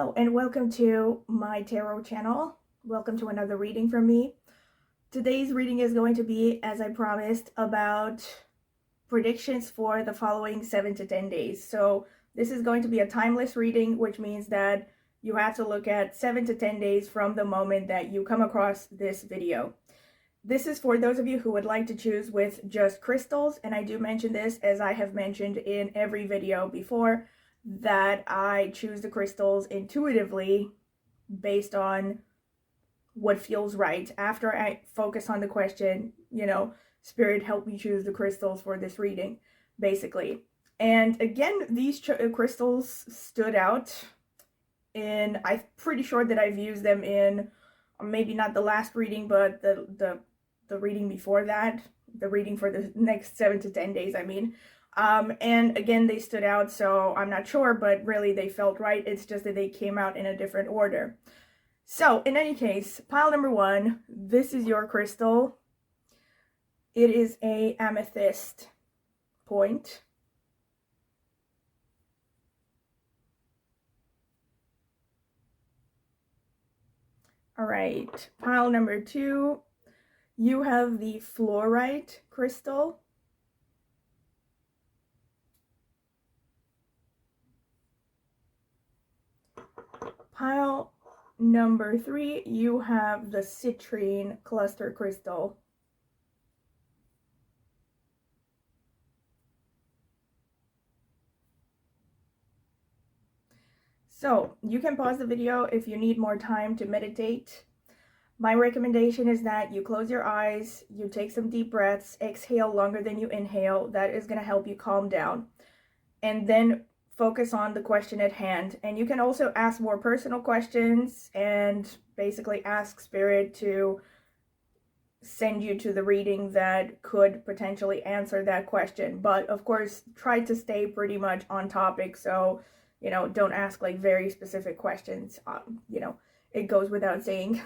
Hello and welcome to my tarot channel. Welcome to another reading from me. Today's reading is going to be, as I promised, about predictions for the following 7 to 10 days. So this is going to be a timeless reading, which means that you have to look at 7 to 10 days from the moment that you come across this video. This is for those of you who would like to choose with just crystals, and I do mention this as I have mentioned in every video before, that I choose the crystals intuitively based on what feels right. After I focus on the question, Spirit, help me choose the crystals for this reading, basically. And again, these crystals stood out, and I'm pretty sure that I've used them in maybe not the last reading, but the reading before that, the reading for the next 7 to 10 days, I mean. And again, they stood out, so I'm not sure, but really they felt right. It's just that they came out in a different order. So in any case, pile number 1, this is your crystal. It is a amethyst point. All right, pile number 2, you have the fluorite crystal. Pile number 3, you have the citrine cluster crystal. So you can pause the video if you need more time to meditate. My recommendation is that you close your eyes, you take some deep breaths, exhale longer than you inhale. That is going to help you calm down. And then focus on the question at hand. And you can also ask more personal questions and basically ask Spirit to send you to the reading that could potentially answer that question. But of course, try to stay pretty much on topic. So, don't ask like very specific questions. It goes without saying.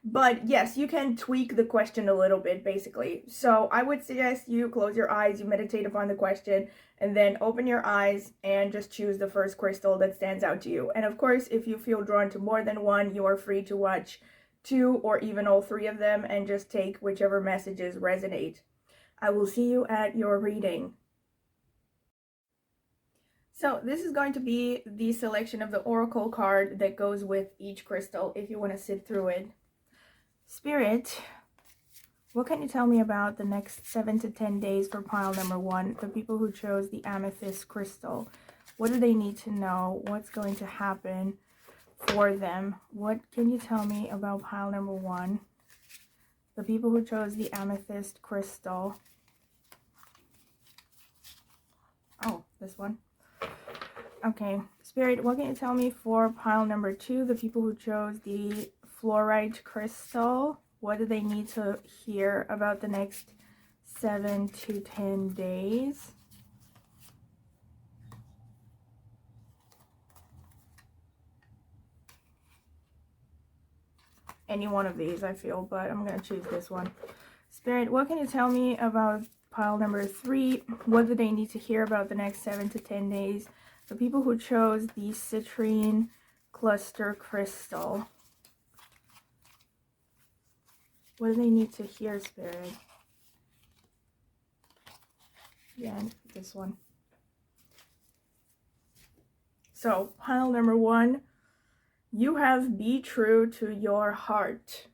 But yes, you can tweak the question a little bit, basically. So I would suggest you close your eyes, you meditate upon the question, and then open your eyes and just choose the first crystal that stands out to you. And of course, if you feel drawn to more than one, you are free to watch 2 or even all 3 of them and just take whichever messages resonate. I will see you at your reading. So this is going to be the selection of the oracle card that goes with each crystal if you want to sit through it. Spirit, what can you tell me about the next 7 to 10 days for pile number 1, the people who chose the amethyst crystal? What do they need to know? What's going to happen for them? What can you tell me about pile number 1, the people who chose the amethyst crystal? Oh, this one. Okay, Spirit, what can you tell me for pile number 2, the people who chose the fluorite crystal? What do they need to hear about the next 7 to 10 days? Any one of these, I feel, but I'm going to choose this one. Spirit, what can you tell me about pile number 3? What do they need to hear about the next 7 to 10 days? The people who chose the citrine cluster crystal. What do they need to hear, Spirit? Yeah, this one. So, pile number 1, you have be true to your heart.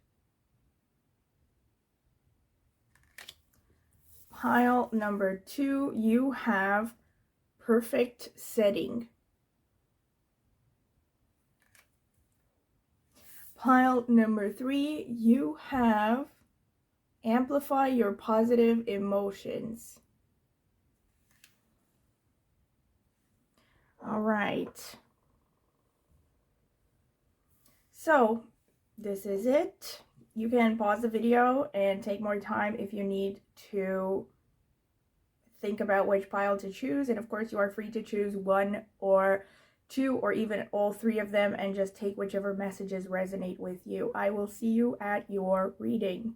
Pile number 2, you have perfect setting. Pile number 3, you have amplify your positive emotions. All right. So this is it. You can pause the video and take more time if you need to think about which pile to choose. And of course, you are free to choose 1 or 2 or even all 3 of them and just take whichever messages resonate with you. I will see you at your reading.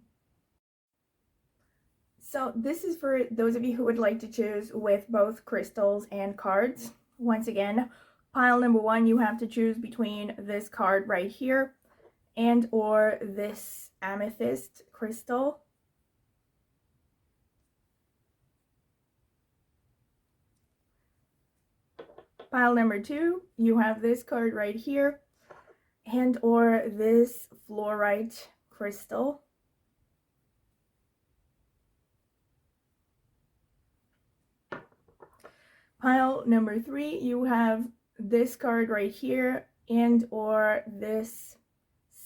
So this is for those of you who would like to choose with both crystals and cards. Once again, Pile number 1, you have to choose between this card right here and or this amethyst crystal. Pile number 2, you have this card right here and or this fluorite crystal. Pile number 3, you have this card right here and or this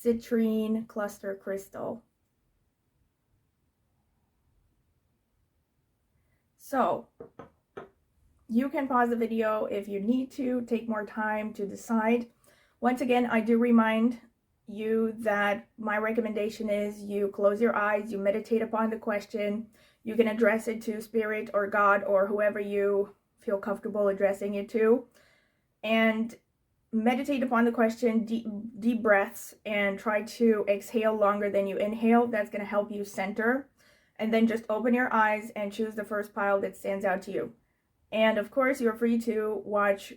citrine cluster crystal. So you can pause the video if you need to, take more time to decide. Once again, I do remind you that my recommendation is you close your eyes, you meditate upon the question. You can address it to Spirit or God or whoever you feel comfortable addressing it to, and meditate upon the question, deep breaths, and try to exhale longer than you inhale. That's going to help you center. And then just open your eyes and choose the first pile that stands out to you. And of course, you're free to watch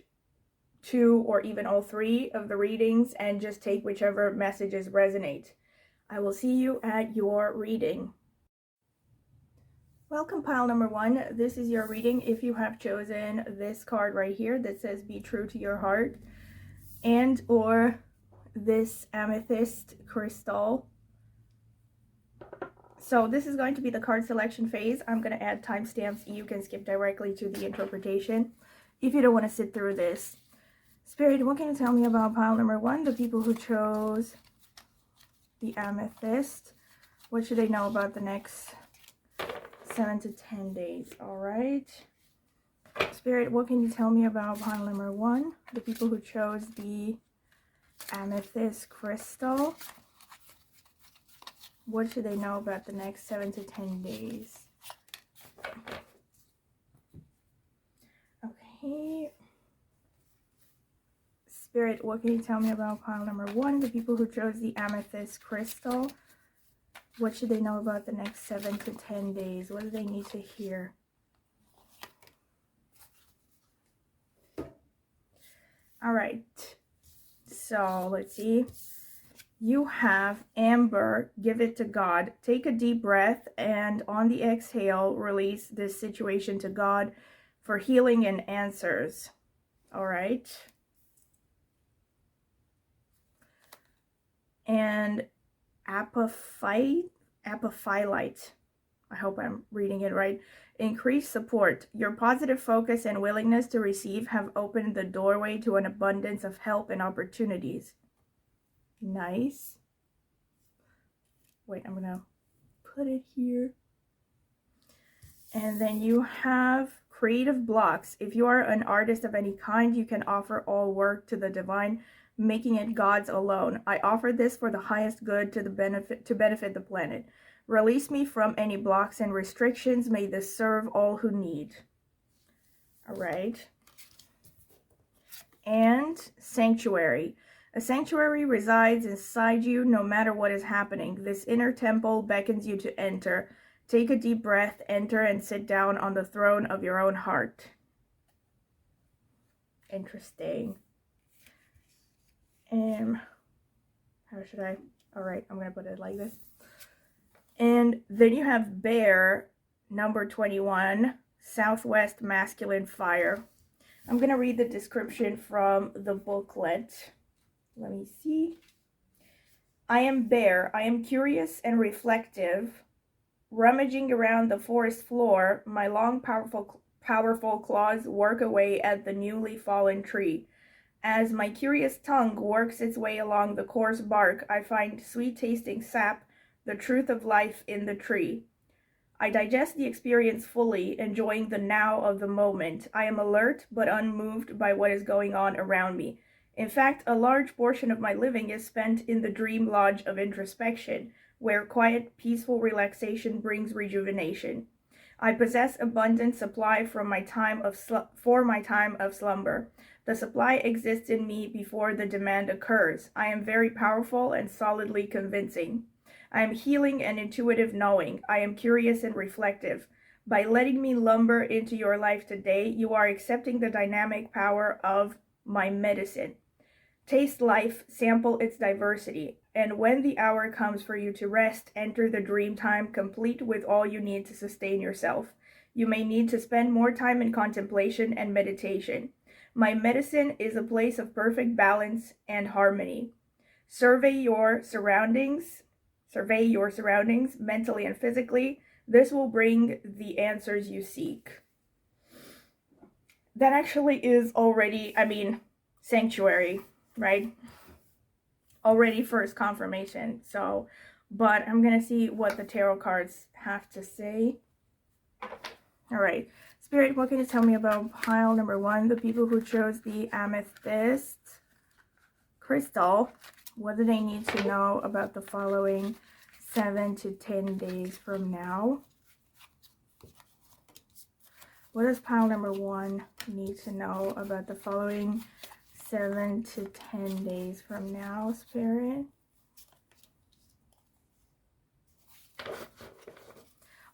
2 or even all 3 of the readings and just take whichever messages resonate. I will see you at your reading. Welcome, pile number 1. This is your reading if you have chosen this card right here that says be true to your heart, and or this amethyst crystal. So this is going to be the card selection phase. I'm going to add timestamps. You can skip directly to the interpretation if you don't want to sit through this. Spirit, what can you tell me about pile number 1, the people who chose the amethyst? What should they know about the next 7 to 10 days? All right. Spirit, what can you tell me about pile number 1, the people who chose the amethyst crystal? What should they know about the next 7 to 10 days? Okay. Spirit, what can you tell me about pile number 1, the people who chose the amethyst crystal? What should they know about the next 7 to 10 days? What do they need to hear? All right. So let's see. You have Amber, give it to God. Take a deep breath and on the exhale, release this situation to God for healing and answers. All right. And apophilite, I hope I'm reading it right. Increase support. Your positive focus and willingness to receive have opened the doorway to an abundance of help and opportunities. Nice. Wait, I'm gonna put it here. And then you have creative blocks. If you are an artist of any kind, you can offer all work to the divine, making it God's alone. I offer this for the highest good to benefit the planet. Release me from any blocks and restrictions. May this serve all who need. All right. And sanctuary. A sanctuary resides inside you no matter what is happening. This inner temple beckons you to enter. Take a deep breath, enter, and sit down on the throne of your own heart. Interesting. How should I? All right, I'm going to put it like this. And then you have Bear, number 21, Southwest Masculine Fire. I'm going to read the description from the booklet. Let me see. I am Bear. I am curious and reflective. Rummaging around the forest floor, my long, powerful claws work away at the newly fallen tree. As my curious tongue works its way along the coarse bark, I find sweet-tasting sap, the truth of life in the tree. I digest the experience fully, enjoying the now of the moment. I am alert but unmoved by what is going on around me. In fact, a large portion of my living is spent in the dream lodge of introspection, where quiet, peaceful relaxation brings rejuvenation. I possess abundant supply for my time of slumber. The supply exists in me before the demand occurs. I am very powerful and solidly convincing. I am healing and intuitive knowing. I am curious and reflective. By letting me lumber into your life today, you are accepting the dynamic power of my medicine. Taste life, sample its diversity, and when the hour comes for you to rest, enter the dream time complete with all you need to sustain yourself. You may need to spend more time in contemplation and meditation. My medicine is a place of perfect balance and harmony. Survey your surroundings mentally and physically. This will bring the answers you seek. That actually is already, sanctuary, right? Already first confirmation. So, but I'm gonna see what the tarot cards have to say. All right, Spirit, what can you tell me about pile number 1, the people who chose the amethyst crystal? What do they need to know about the following 7 to 10 days from now? What does pile number 1 need to know about the following 7 to 10 days from now, Spirit?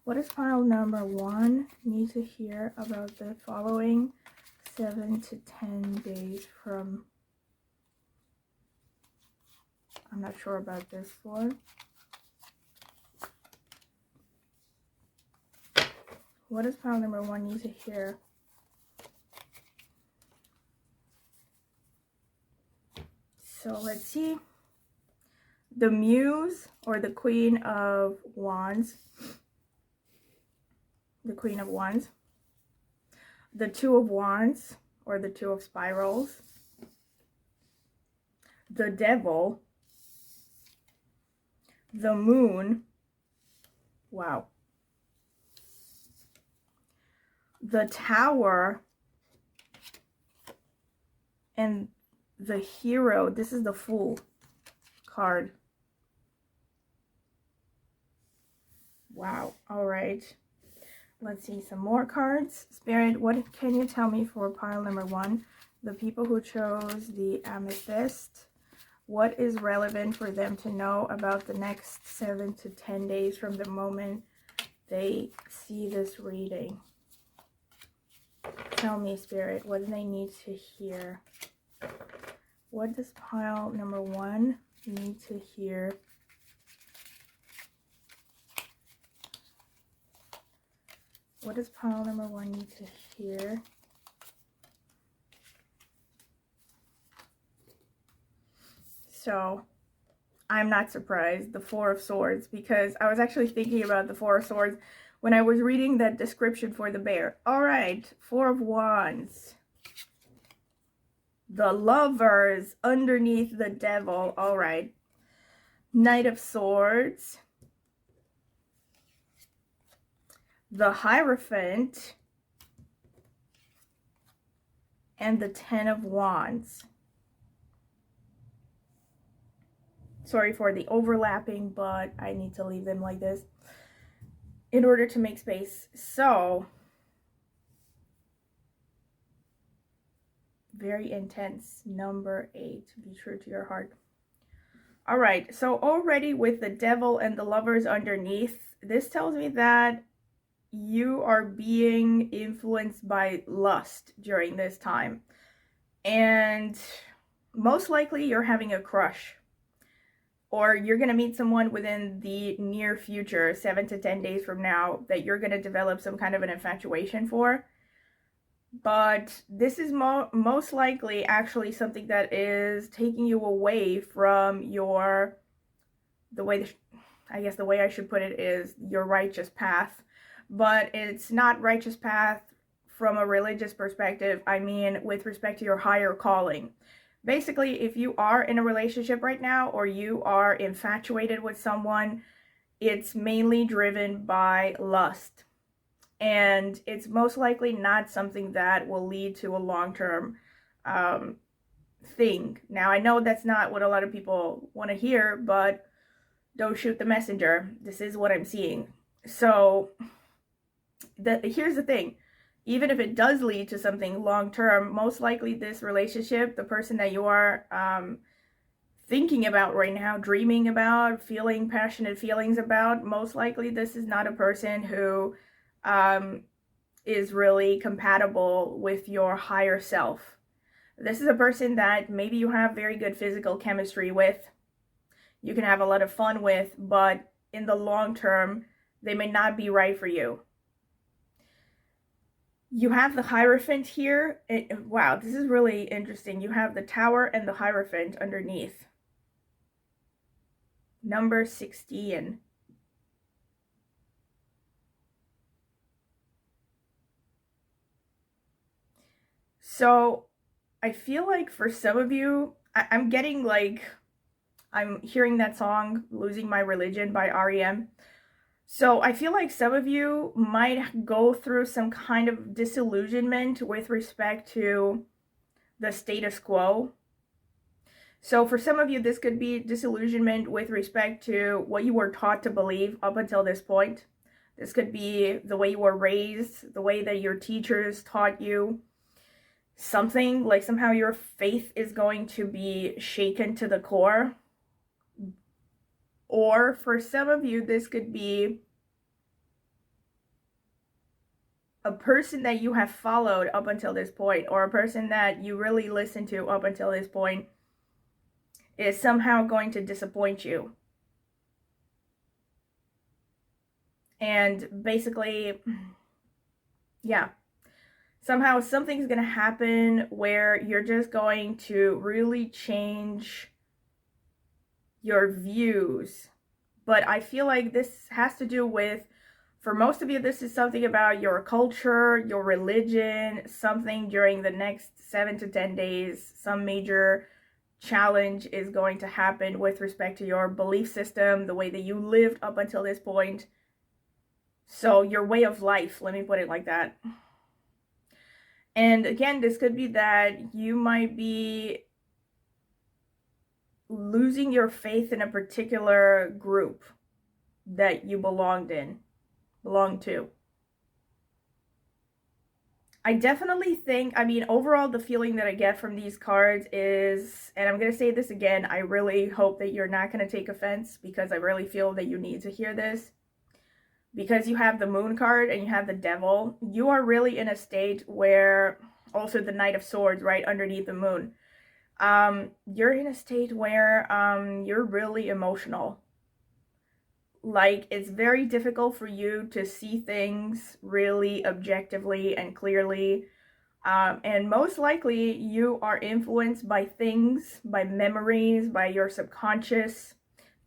What does pile number 1 need to hear about the following 7 to 10 days from... I'm not sure about this one. What does pile number 1 need to hear? So let's see. The Muse, or the Queen of Wands. The Queen of Wands. The Two of Wands, or the Two of Spirals. The Devil. The Moon. Wow. The Tower. And the Hero. This is the Fool card. Wow. All right. Let's see some more cards. Spirit, what can you tell me for pile number 1? The people who chose the amethyst. What is relevant for them to know about the next 7 to 10 days from the moment they see this reading? Tell me, Spirit, what do they need to hear? What does pile number 1 need to hear? What does pile number 1 need to hear? So, I'm not surprised, the Four of Swords, because I was actually thinking about the Four of Swords when I was reading that description for the bear. All right, Four of Wands. The Lovers underneath the Devil. All right. Knight of Swords. The Hierophant. And the Ten of Wands. Sorry for the overlapping, but I need to leave them like this in order to make space. So, very intense. Number 8. Be true to your heart. All right. So already with the Devil and the Lovers underneath, this tells me that you are being influenced by lust during this time. And most likely you're having a crush. Or you're going to meet someone within the near future, 7 to 10 days from now, that you're going to develop some kind of an infatuation for. But this is most likely actually something that is taking you away from your, the way I should put it is your righteous path. But it's not righteous path from a religious perspective. I mean, with respect to your higher calling. Basically, if you are in a relationship right now or you are infatuated with someone, it's mainly driven by lust. And it's most likely not something that will lead to a long-term thing. Now, I know that's not what a lot of people want to hear, but don't shoot the messenger. This is what I'm seeing. So, here's the thing. Even if it does lead to something long-term, most likely this relationship, the person that you are thinking about right now, dreaming about, feeling passionate feelings about, most likely this is not a person who is really compatible with your higher self. This is a person that maybe you have very good physical chemistry with, you can have a lot of fun with, but in the long term, they may not be right for you. You have the Hierophant here. Wow, this is really interesting. You have the Tower and the Hierophant underneath. Number 16. So I feel like for some of you, I'm getting like, I'm hearing that song, Losing My Religion by REM. So I feel like some of you might go through some kind of disillusionment with respect to the status quo. So for some of you, this could be disillusionment with respect to what you were taught to believe up until this point. This could be the way you were raised, the way that your teachers taught you something, like somehow your faith is going to be shaken to the core. Or for some of you, this could be a person that you have followed up until this point, or a person that you really listened to up until this point is somehow going to disappoint you. And basically, yeah, somehow something's going to happen where you're just going to really change your views. But I feel like this has to do with, for most of you, this is something about your culture, your religion, something during the next 7 to 10 days, some major challenge is going to happen with respect to your belief system, the way that you lived up until this point. So your way of life, let me put it like that. And again, this could be that you might be losing your faith in a particular group that you belong to. I definitely think, I mean, overall, the feeling that I get from these cards is, and I'm going to say this again, I really hope that you're not going to take offense, because I really feel that you need to hear this. Because you have the Moon card and you have the Devil, you are really in a state where, also the Knight of Swords right underneath the Moon, you're in a state where you're really emotional. Like, it's very difficult for you to see things really objectively and clearly. And most likely you are influenced by things, by memories, by your subconscious,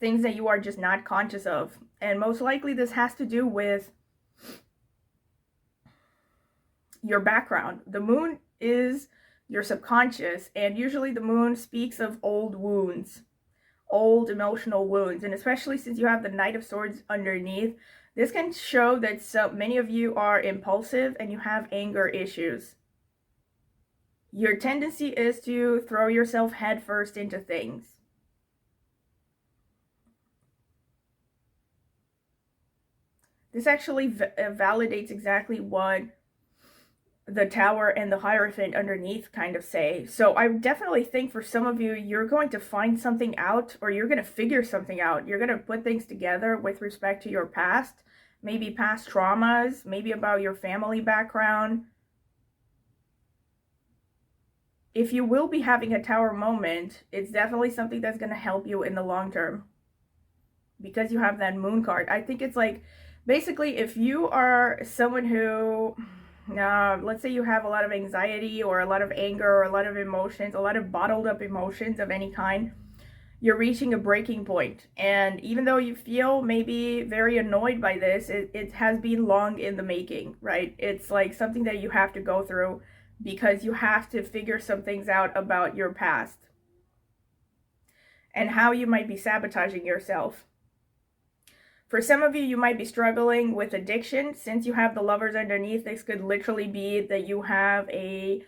things that you are just not conscious of. And most likely this has to do with your background. The Moon is your subconscious, and usually the Moon speaks of old wounds, old emotional wounds. And especially since you have the Knight of Swords underneath, this can show that so many of you are impulsive and you have anger issues. Your tendency is to throw yourself headfirst into things. This actually validates exactly what the Tower and the Hierophant underneath kind of say. So I definitely think for some of you, you're going to find something out, or you're going to figure something out. You're going to put things together with respect to your past, maybe past traumas, maybe about your family background. If you will be having a Tower moment, it's definitely something that's going to help you in the long term, because you have that Moon card. I think it's like, basically, if you are someone who, let's say you have a lot of anxiety or a lot of anger or a lot of emotions, a lot of bottled up emotions of any kind, you're reaching a breaking point. And even though you feel maybe very annoyed by this, it has been long in the making, right? It's like something that you have to go through, because you have to figure some things out about your past and how you might be sabotaging yourself. For some of you, you might be struggling with addiction. Since you have the Lovers underneath, this could literally be that you have a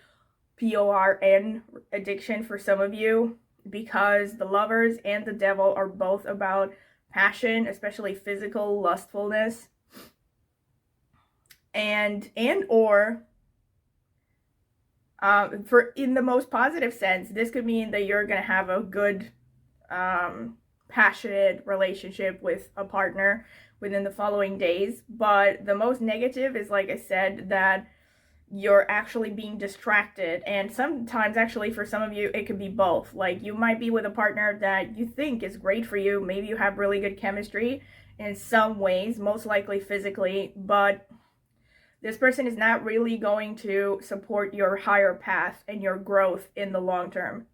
PORN addiction for some of you, because the Lovers and the Devil are both about passion, especially physical lustfulness. Or for in the most positive sense, this could mean that you're going to have a good passionate relationship with a partner within the following days. But the most negative is, like I said, that you're actually being distracted. And sometimes, actually, for some of you, it could be both. Like, you might be with a partner that you think is great for you. Maybe you have really good chemistry in some ways, most likely physically, but this person is not really going to support your higher path and your growth in the long term.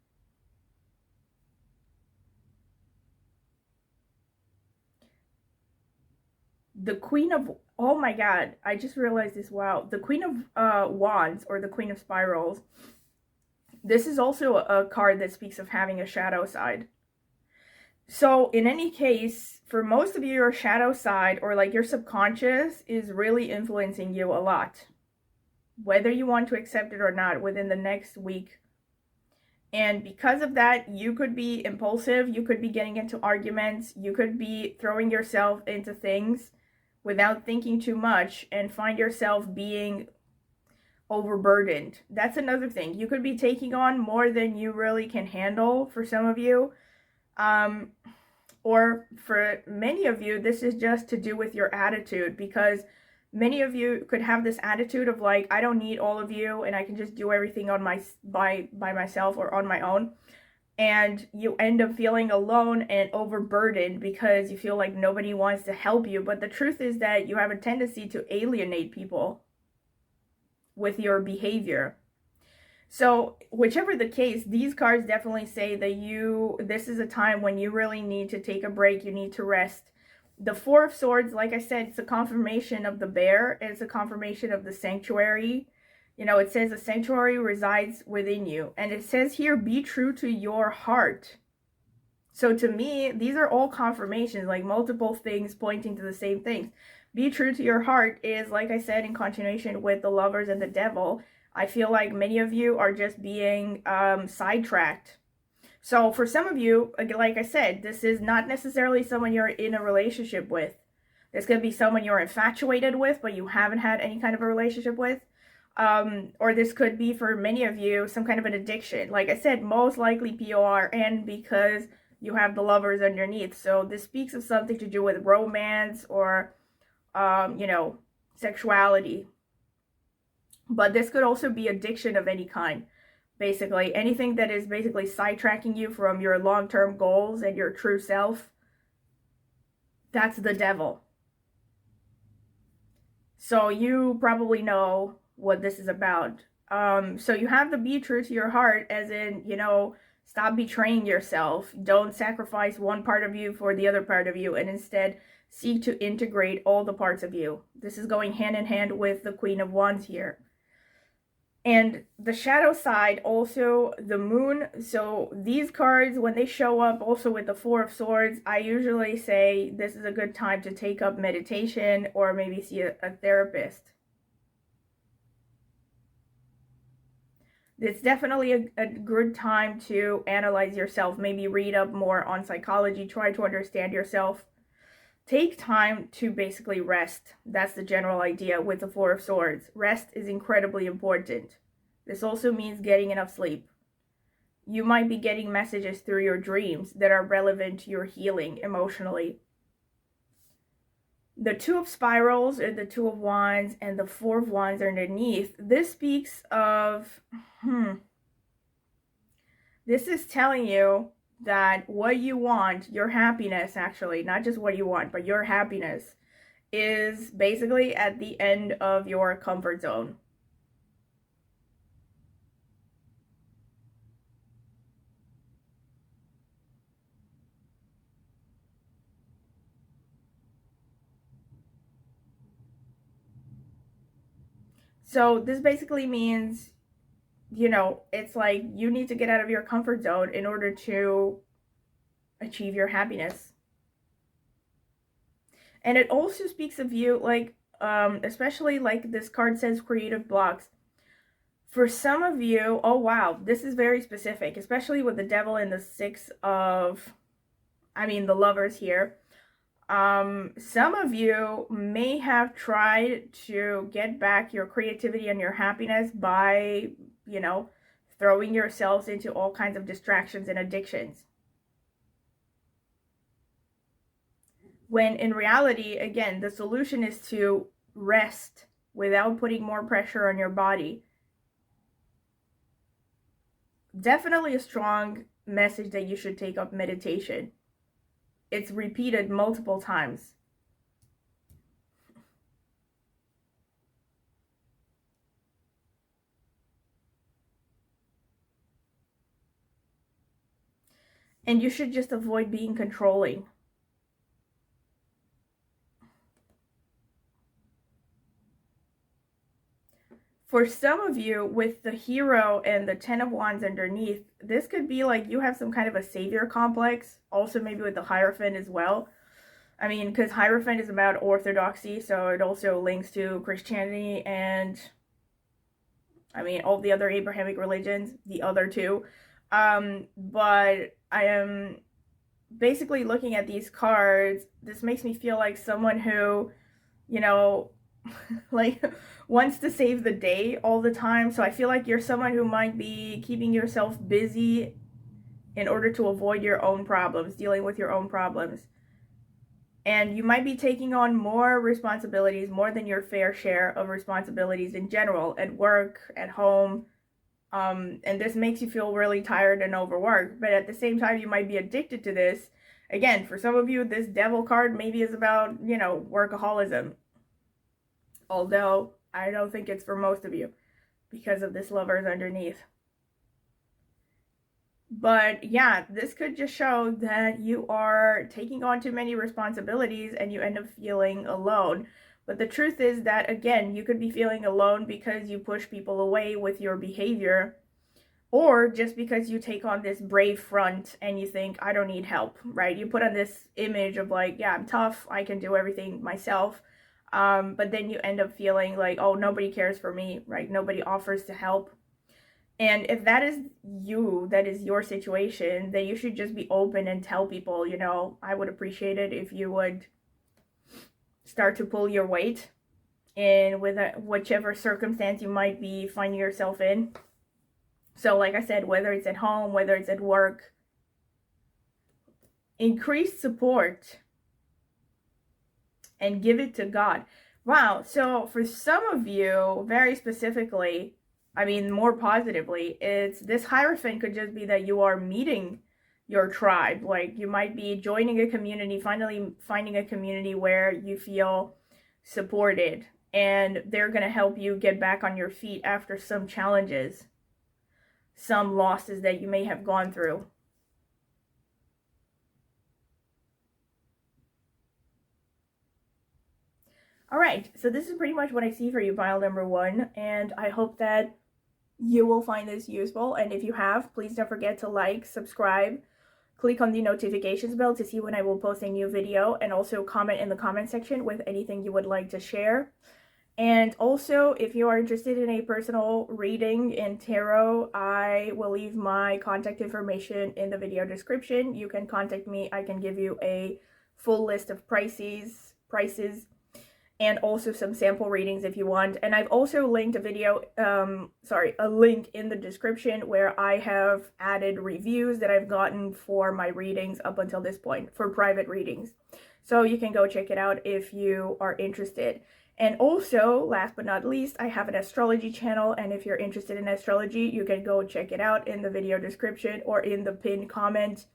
The Queen of, oh my God, I just realized this. Wow. The Queen of Wands, or the Queen of Spirals. This is also a card that speaks of having a shadow side. So in any case, for most of you, your shadow side, or like your subconscious, is really influencing you a lot, whether you want to accept it or not, within the next week. And because of that, you could be impulsive, you could be getting into arguments, you could be throwing yourself into things without thinking too much and find yourself being overburdened. That's another thing. You could be taking on more than you really can handle for some of you. Or for many of you, this is just to do with your attitude, because many of you could have this attitude of like, I don't need all of you and I can just do everything on by myself or on my own. And you end up feeling alone and overburdened because you feel like nobody wants to help you. But the truth is that you have a tendency to alienate people with your behavior. So whichever the case, these cards definitely say that this is a time when you really need to take a break, you need to rest. The Four of Swords, like I said, it's a confirmation of the bear. It's a confirmation of the sanctuary. You know, it says a sanctuary resides within you. And it says here, be true to your heart. So to me, these are all confirmations, like multiple things pointing to the same things. Be true to your heart is, like I said, in continuation with the Lovers and the Devil. I feel like many of you are just being sidetracked. So for some of you, like I said, this is not necessarily someone you're in a relationship with. This could be someone you're infatuated with, but you haven't had any kind of a relationship with. Or this could be, for many of you, some kind of an addiction. Like I said, most likely PORN, because you have the Lovers underneath. So this speaks of something to do with romance or, you know, sexuality. But this could also be addiction of any kind. Basically, anything that is basically sidetracking you from your long-term goals and your true self, that's the devil. So you probably know what this is about. So you have to be true to your heart, as in, you know, stop betraying yourself. Don't sacrifice one part of you for the other part of you, and instead seek to integrate all the parts of you. This is going hand in hand with the Queen of Wands here. And the shadow side, also the moon. So these cards, when they show up also with the Four of Swords, I usually say this is a good time to take up meditation or maybe see a therapist. It's definitely a good time to analyze yourself, maybe read up more on psychology, try to understand yourself. Take time to basically rest. That's the general idea with the Four of Swords. Rest is incredibly important. This also means getting enough sleep. You might be getting messages through your dreams that are relevant to your healing emotionally. The Two of Spirals, or the Two of Wands, and the Four of Wands underneath, this speaks of, this is telling you that what you want, your happiness, actually, not just what you want, but your happiness, is basically at the end of your comfort zone. So this basically means, you know, it's like you need to get out of your comfort zone in order to achieve your happiness. And it also speaks of you, like, especially like this card says, creative blocks. For some of you, oh wow, this is very specific, especially with the Devil and the Six of, the Lovers here. Some of you may have tried to get back your creativity and your happiness by, you know, throwing yourselves into all kinds of distractions and addictions. When in reality, again, the solution is to rest without putting more pressure on your body. Definitely a strong message that you should take up meditation. It's repeated multiple times. And you should just avoid being controlling. For some of you, with the Hero and the Ten of Wands underneath, this could be like you have some kind of a savior complex. Also maybe with the Hierophant as well. I mean, because Hierophant is about orthodoxy, so it also links to Christianity and, I mean, all the other Abrahamic religions, the other two. But I am basically looking at these cards. This makes me feel like someone who, you know, like wants to save the day all the time. So I feel like you're someone who might be keeping yourself busy in order to avoid your own problems, dealing with your own problems. And you might be taking on more responsibilities, more than your fair share of responsibilities in general, at work, at home. And this makes you feel really tired and overworked. But at the same time, you might be addicted to this. Again, for some of you, this Devil card maybe is about, you know, workaholism. Although, I don't think it's for most of you because of this Lovers underneath. But yeah, this could just show that you are taking on too many responsibilities and you end up feeling alone. But the truth is that, again, you could be feeling alone because you push people away with your behavior, or just because you take on this brave front and you think, I don't need help, right? You put on this image of like, yeah, I'm tough, I can do everything myself. But then you end up feeling like, oh, nobody cares for me, right? Nobody offers to help. And if that is you, that is your situation, then you should just be open and tell people, you know, I would appreciate it if you would start to pull your weight in with whichever circumstance you might be finding yourself in. So like I said, whether it's at home, whether it's at work, increase support and give it to God. Wow, so for some of you, very specifically, I mean, more positively, it's this Hierophant could just be that you are meeting your tribe. Like, you might be joining a community, finally finding a community where you feel supported, and they're going to help you get back on your feet after some challenges, some losses that you may have gone through. All right, so this is pretty much what I see for you, pile number one, and I hope that you will find this useful. And if you have, please don't forget to like, subscribe, click on the notifications bell to see when I will post a new video, and also comment in the comment section with anything you would like to share. And also, if you are interested in a personal reading in tarot, I will leave my contact information in the video description. You can contact me. I can give you a full list of prices, and also some sample readings if you want. And I've also linked a link in the description where I have added reviews that I've gotten for my readings up until this point, for private readings. So you can go check it out if you are interested. And also, last but not least, I have an astrology channel, and if you're interested in astrology, you can go check it out in the video description or in the pinned comment.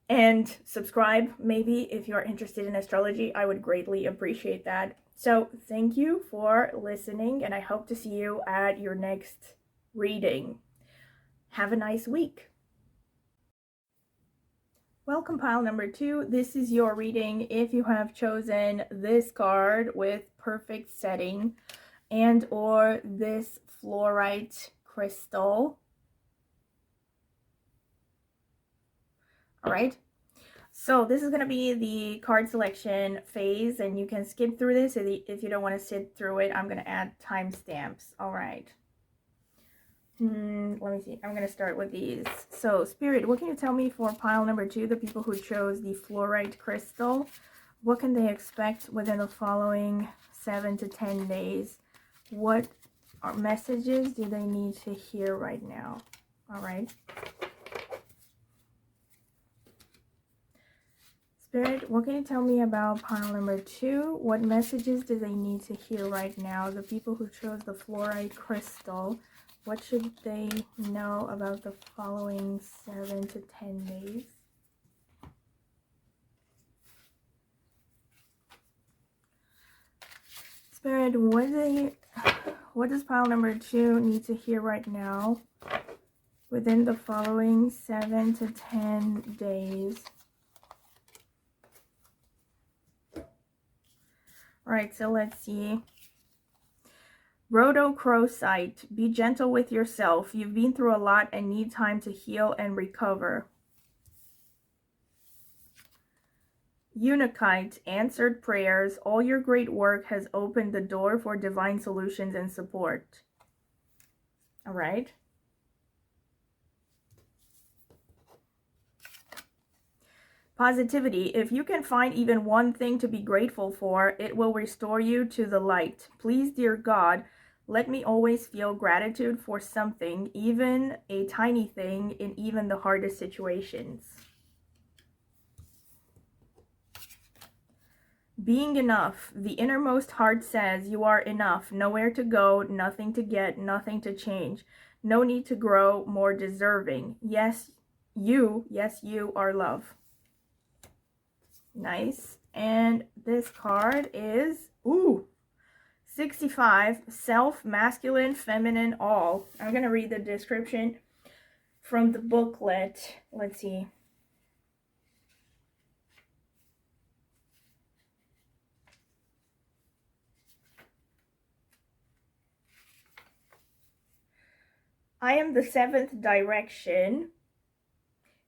And subscribe, maybe, if you're interested in astrology. I would greatly appreciate that. So thank you for listening, and I hope to see you at your next reading. Have a nice week. Welcome, pile number two. This is your reading if you have chosen this card with perfect setting and or this fluorite crystal. All right, so this is going to be the card selection phase, and you can skip through this if you don't want to sit through it. I'm going to add timestamps. All right. Let me see. I'm going to start with these. So, Spirit, what can you tell me for pile number two, the people who chose the fluorite crystal? What can they expect within the following 7 to 10 days? What messages do they need to hear right now? All right. Spirit, what can you tell me about pile number 2? What messages do they need to hear right now? The people who chose the fluorite crystal, what should they know about the following 7 to 10 days? Spirit, what does pile number 2 need to hear right now within the following 7 to 10 days? Alright, so let's see. Rhodochrosite, be gentle with yourself. You've been through a lot and need time to heal and recover. Unakite, answered prayers. All your great work has opened the door for divine solutions and support. Alright. Positivity. If you can find even one thing to be grateful for, it will restore you to the light. Please, dear God, let me always feel gratitude for something, even a tiny thing, in even the hardest situations. Being enough. The innermost heart says you are enough. Nowhere to go, nothing to get, nothing to change. No need to grow more deserving. Yes, you are love. Nice. And this card is, 65, self, masculine, feminine, all. I'm going to read the description from the booklet. Let's see. I am the 7th direction.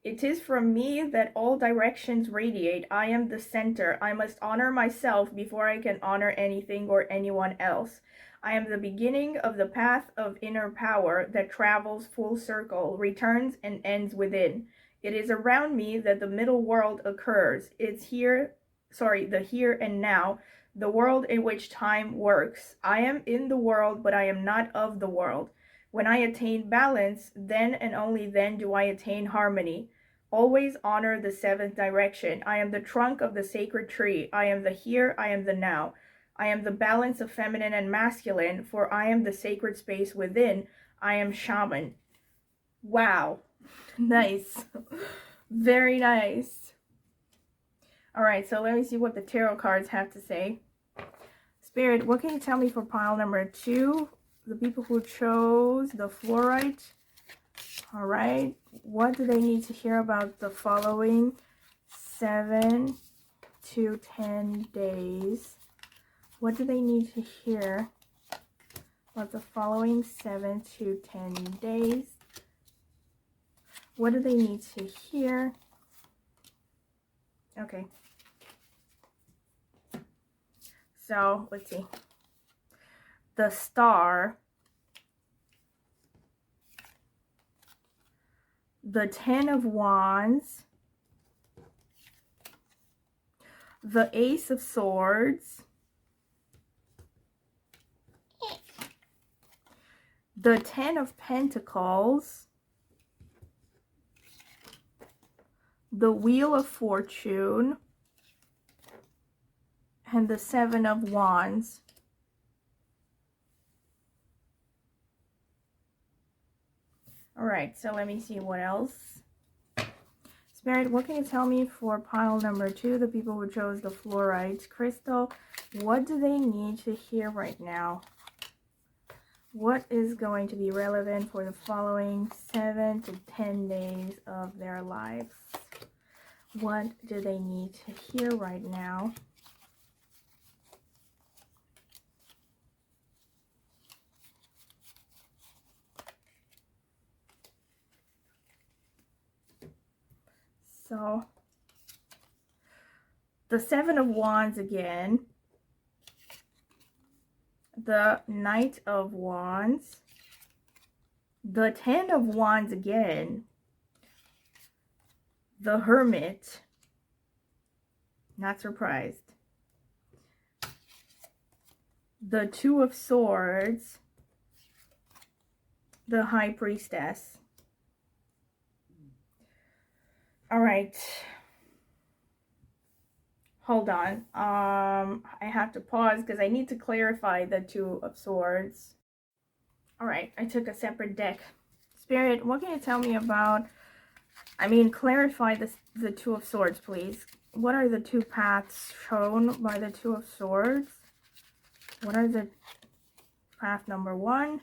It is from me that all directions radiate. I am the center. I must honor myself before I can honor anything or anyone else. I am the beginning of the path of inner power that travels full circle, returns and ends within. It is around me that the middle world occurs. It's the here and now, the world in which time works. I am in the world, but I am not of the world. When I attain balance, then and only then do I attain harmony. Always honor the 7th direction. I am the trunk of the sacred tree. I am the here, I am the now. I am the balance of feminine and masculine, for I am the sacred space within. I am Shaman. Wow. Nice. Very nice. Alright, so let me see what the tarot cards have to say. Spirit, what can you tell me for pile number 2? The people who chose the fluorite. All right, what do they need to hear about the following 7 to 10 days? What do they need to hear about the following 7 to 10 days? What do they need to hear? Okay. So, let's see. The Star, the 10 of Wands, the Ace of Swords, the 10 of Pentacles, the Wheel of Fortune, and the 7 of Wands. Alright, so let me see what else. Spirit, what can you tell me for pile number 2, the people who chose the fluorite crystal? What do they need to hear right now? What is going to be relevant for the following 7 to 10 days of their lives? What do they need to hear right now? So, the 7 of Wands again, the Knight of Wands, the 10 of Wands again, the Hermit, not surprised, the 2 of Swords, the High Priestess. All right. hold on. I have to pause because I need to clarify the Two of Swords. All right, I took a separate deck. Spirit, what can you tell me about, clarify the Two of Swords, please. What are the two paths shown by the Two of Swords? What are the path number 1?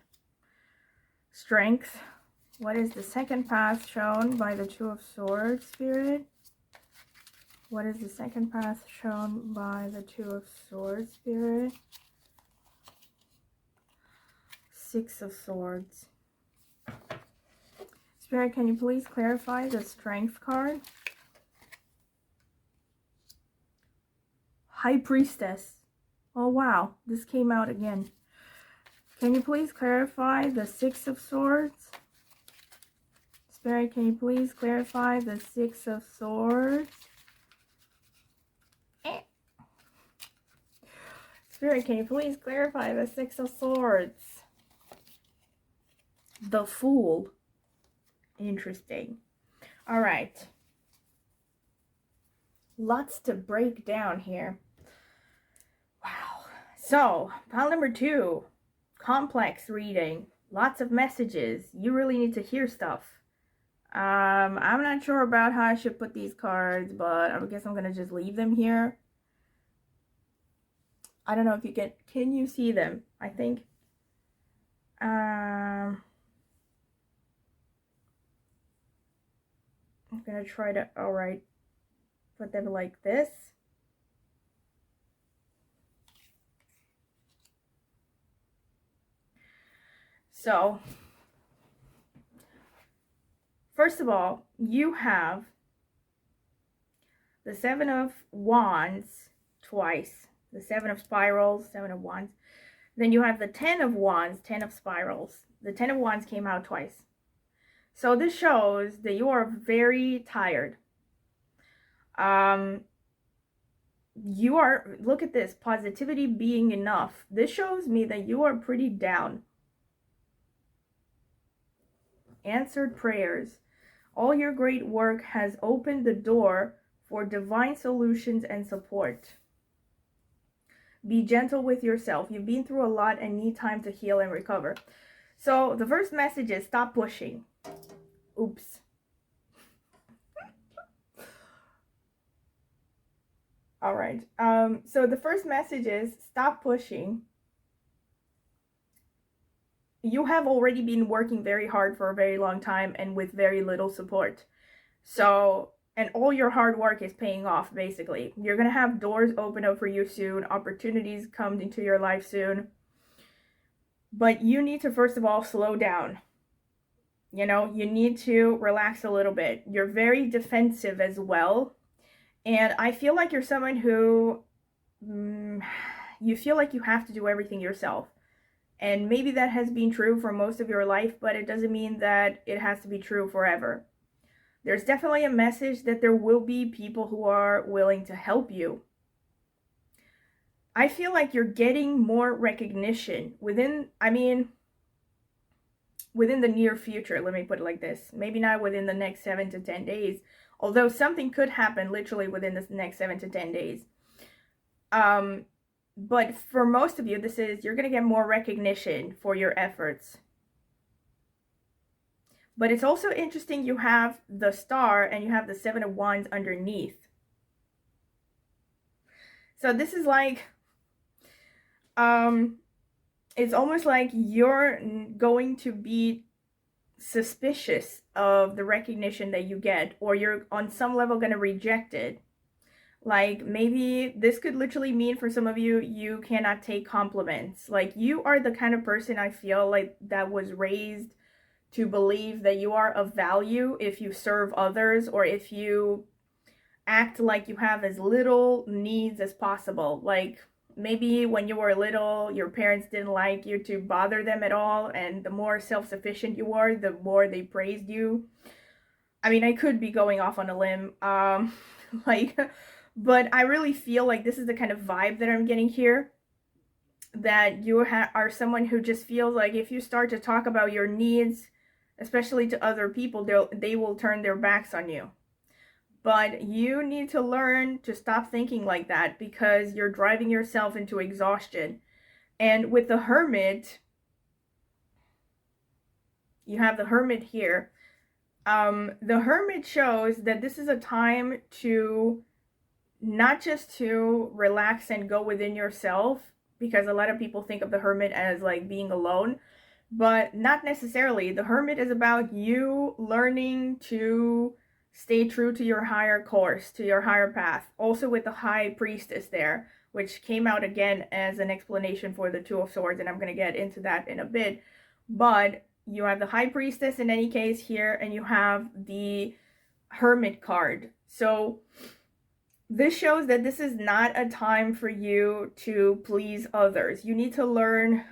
Strength. What is the second path shown by the Two of Swords, Spirit? What is the second path shown by the Two of Swords, Spirit? Six of Swords. Spirit, can you please clarify the Strength card? High Priestess. Oh wow, this came out again. Can you please clarify the Six of Swords? Spirit, can you please clarify the Six of Swords? Spirit, can you please clarify the Six of Swords? The Fool. Interesting. All right. Lots to break down here. Wow. So, pile number 2. Complex reading. Lots of messages. You really need to hear stuff. I'm not sure about how I should put these cards, but I guess I'm going to just leave them here. I don't know if you can you see them? I think, I'm going to try to, all right, put them like this. So, first of all, you have the Seven of Wands twice. The Seven of Spirals, Seven of Wands. Then you have the 10 of Wands, 10 of Spirals. The 10 of Wands came out twice. So this shows that you are very tired. You are, look at this, positivity being enough. This shows me that you are pretty down. Answered prayers. All your great work has opened the door for divine solutions and support. Be gentle with yourself. You've been through a lot and need time to heal and recover. So the first message is stop pushing. Oops. All right. So the first message is stop pushing. You have already been working very hard for a very long time and with very little support. So, and all your hard work is paying off, basically. You're going to have doors open up for you soon. Opportunities come into your life soon. But you need to, first of all, slow down. You know, you need to relax a little bit. You're very defensive as well. And I feel like you're someone who, you feel like you have to do everything yourself. And maybe that has been true for most of your life, but it doesn't mean that it has to be true forever. There's definitely a message that there will be people who are willing to help you. I feel like you're getting more recognition within the near future. Let me put it like this. Maybe not within the next 7 to 10 days, although something could happen literally within the next 7 to 10 days. But for most of you, you're going to get more recognition for your efforts. But it's also interesting, you have the Star and you have the Seven of Wands underneath. So this is like, it's almost like you're going to be suspicious of the recognition that you get, or you're on some level going to reject it. Like, maybe this could literally mean for some of you, you cannot take compliments. Like, you are the kind of person, I feel like, that was raised to believe that you are of value if you serve others, or if you act like you have as little needs as possible. Like, maybe when you were little, your parents didn't like you to bother them at all, and the more self-sufficient you were, the more they praised you. I mean, I could be going off on a limb, but I really feel like this is the kind of vibe that I'm getting here. That you are someone who just feels like if you start to talk about your needs, especially to other people, they will turn their backs on you. But you need to learn to stop thinking like that, because you're driving yourself into exhaustion. And with the Hermit, you have the Hermit here. The Hermit shows that this is a time to not just to relax and go within yourself, because a lot of people think of the Hermit as like being alone, but not necessarily. The Hermit is about you learning to stay true to your higher course, to your higher path. Also with the High Priestess there, which came out again as an explanation for the Two of Swords, and I'm going to get into that in a bit. But you have the High Priestess in any case here, and you have the Hermit card. So this shows that this is not a time for you to please others. You need to learn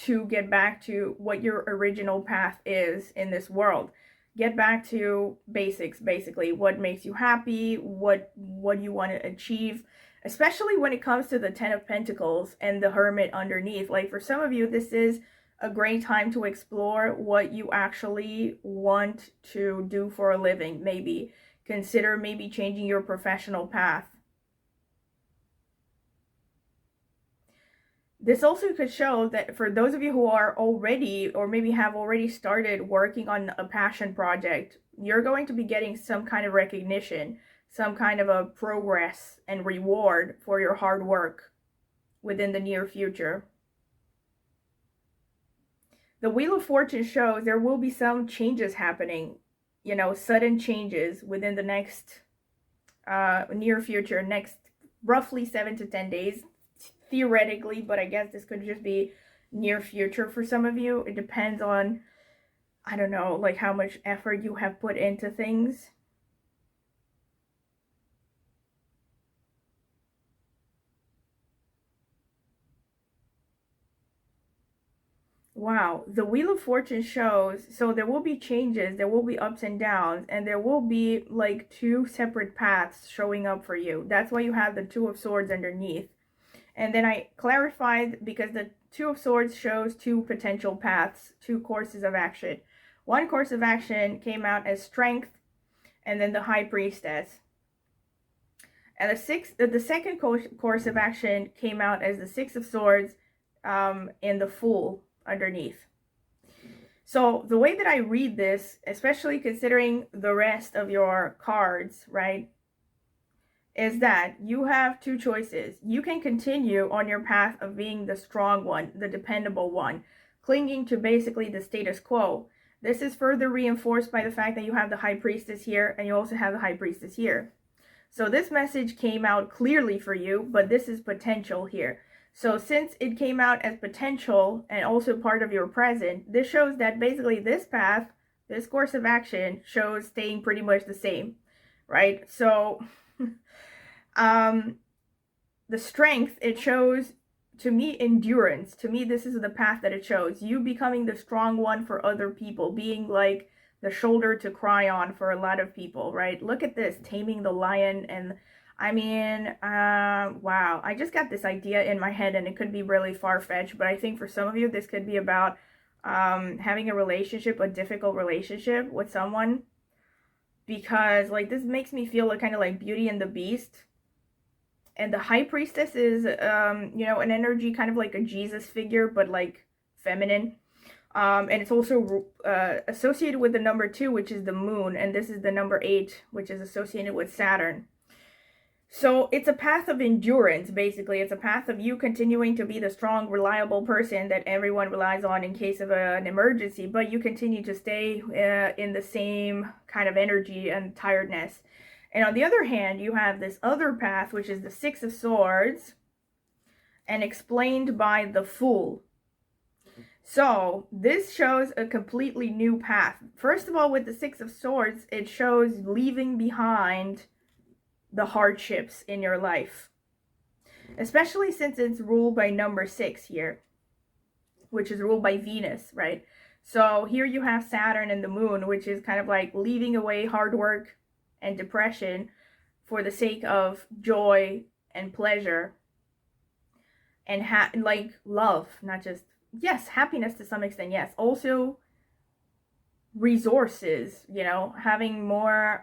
to get back to what your original path is in this world. Get back to basics, basically. What makes you happy, what you want to achieve, especially when it comes to the Ten of Pentacles and the Hermit underneath. Like for some of you, this is a great time to explore what you actually want to do for a living. Maybe consider maybe changing your professional path. This also could show that for those of you who are already, or maybe have already started working on a passion project, you're going to be getting some kind of recognition, some kind of a progress and reward for your hard work within the near future. The Wheel of Fortune shows there will be some changes happening, you know, sudden changes within the next near future, next roughly 7 to 10 days. Theoretically, but I guess this could just be near future for some of you. It depends on, I don't know, like how much effort you have put into things. Wow, the Wheel of Fortune shows, so there will be changes, there will be ups and downs, and there will be like two separate paths showing up for you. That's why you have the Two of Swords underneath. And then I clarified, because the Two of Swords shows two potential paths, two courses of action. One course of action came out as Strength, and then the High Priestess. And the second course of action came out as the Six of Swords, and the Fool underneath. So the way that I read this, especially considering the rest of your cards, right, is that you have two choices. You can continue on your path of being the strong one, the dependable one, clinging to basically the status quo. This is further reinforced by the fact that you have the High Priestess here, and you also have the High Priestess here. So this message came out clearly for you, but this is potential here. So since it came out as potential and also part of your present, this shows that basically this path, this course of action, shows staying pretty much the same, right? So the Strength, it shows to me endurance. To me, this is the path that it shows. You becoming the strong one for other people, being like the shoulder to cry on for a lot of people, right? Look at this, taming the lion. And I mean, wow, I just got this idea in my head, and it could be really far-fetched, but I think for some of you, this could be about having a relationship, a difficult relationship with someone, because like this makes me feel like kind of like Beauty and the Beast. And the High Priestess is, you know, an energy kind of like a Jesus figure, but like feminine. And it's also associated with the number 2, which is the moon. And this is the number 8, which is associated with Saturn. So it's a path of endurance, basically. It's a path of you continuing to be the strong, reliable person that everyone relies on in case of an emergency. But you continue to stay in the same kind of energy and tiredness. And on the other hand, you have this other path, which is the Six of Swords, and explained by the Fool. So this shows a completely new path. First of all, with the Six of Swords, it shows leaving behind the hardships in your life, especially since it's ruled by number 6 here, which is ruled by Venus, right? So here you have Saturn and the moon, which is kind of like leaving away hard work and depression for the sake of joy and pleasure and like love, not just, yes, happiness to some extent, yes, also resources, you know, having more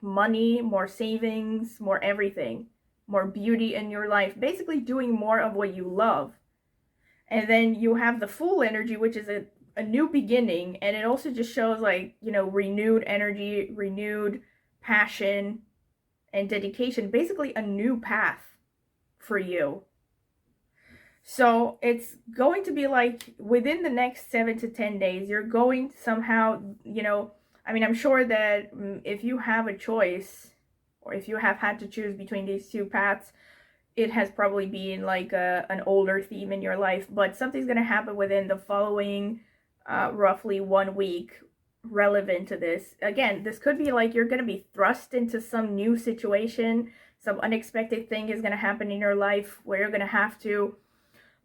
money, more savings, more everything, more beauty in your life, basically doing more of what you love. And then you have the Fool energy, which is a new beginning, and it also just shows like, you know, renewed energy, renewed passion and dedication, basically a new path for you. So it's going to be like within the next 7 to 10 days, you're going to somehow, you know, I mean, I'm sure that if you have a choice, or if you have had to choose between these two paths, it has probably been like an older theme in your life, but something's going to happen within the following roughly 1 week relevant to this. Again, this could be like you're going to be thrust into some new situation, some unexpected thing is going to happen in your life where you're going to have to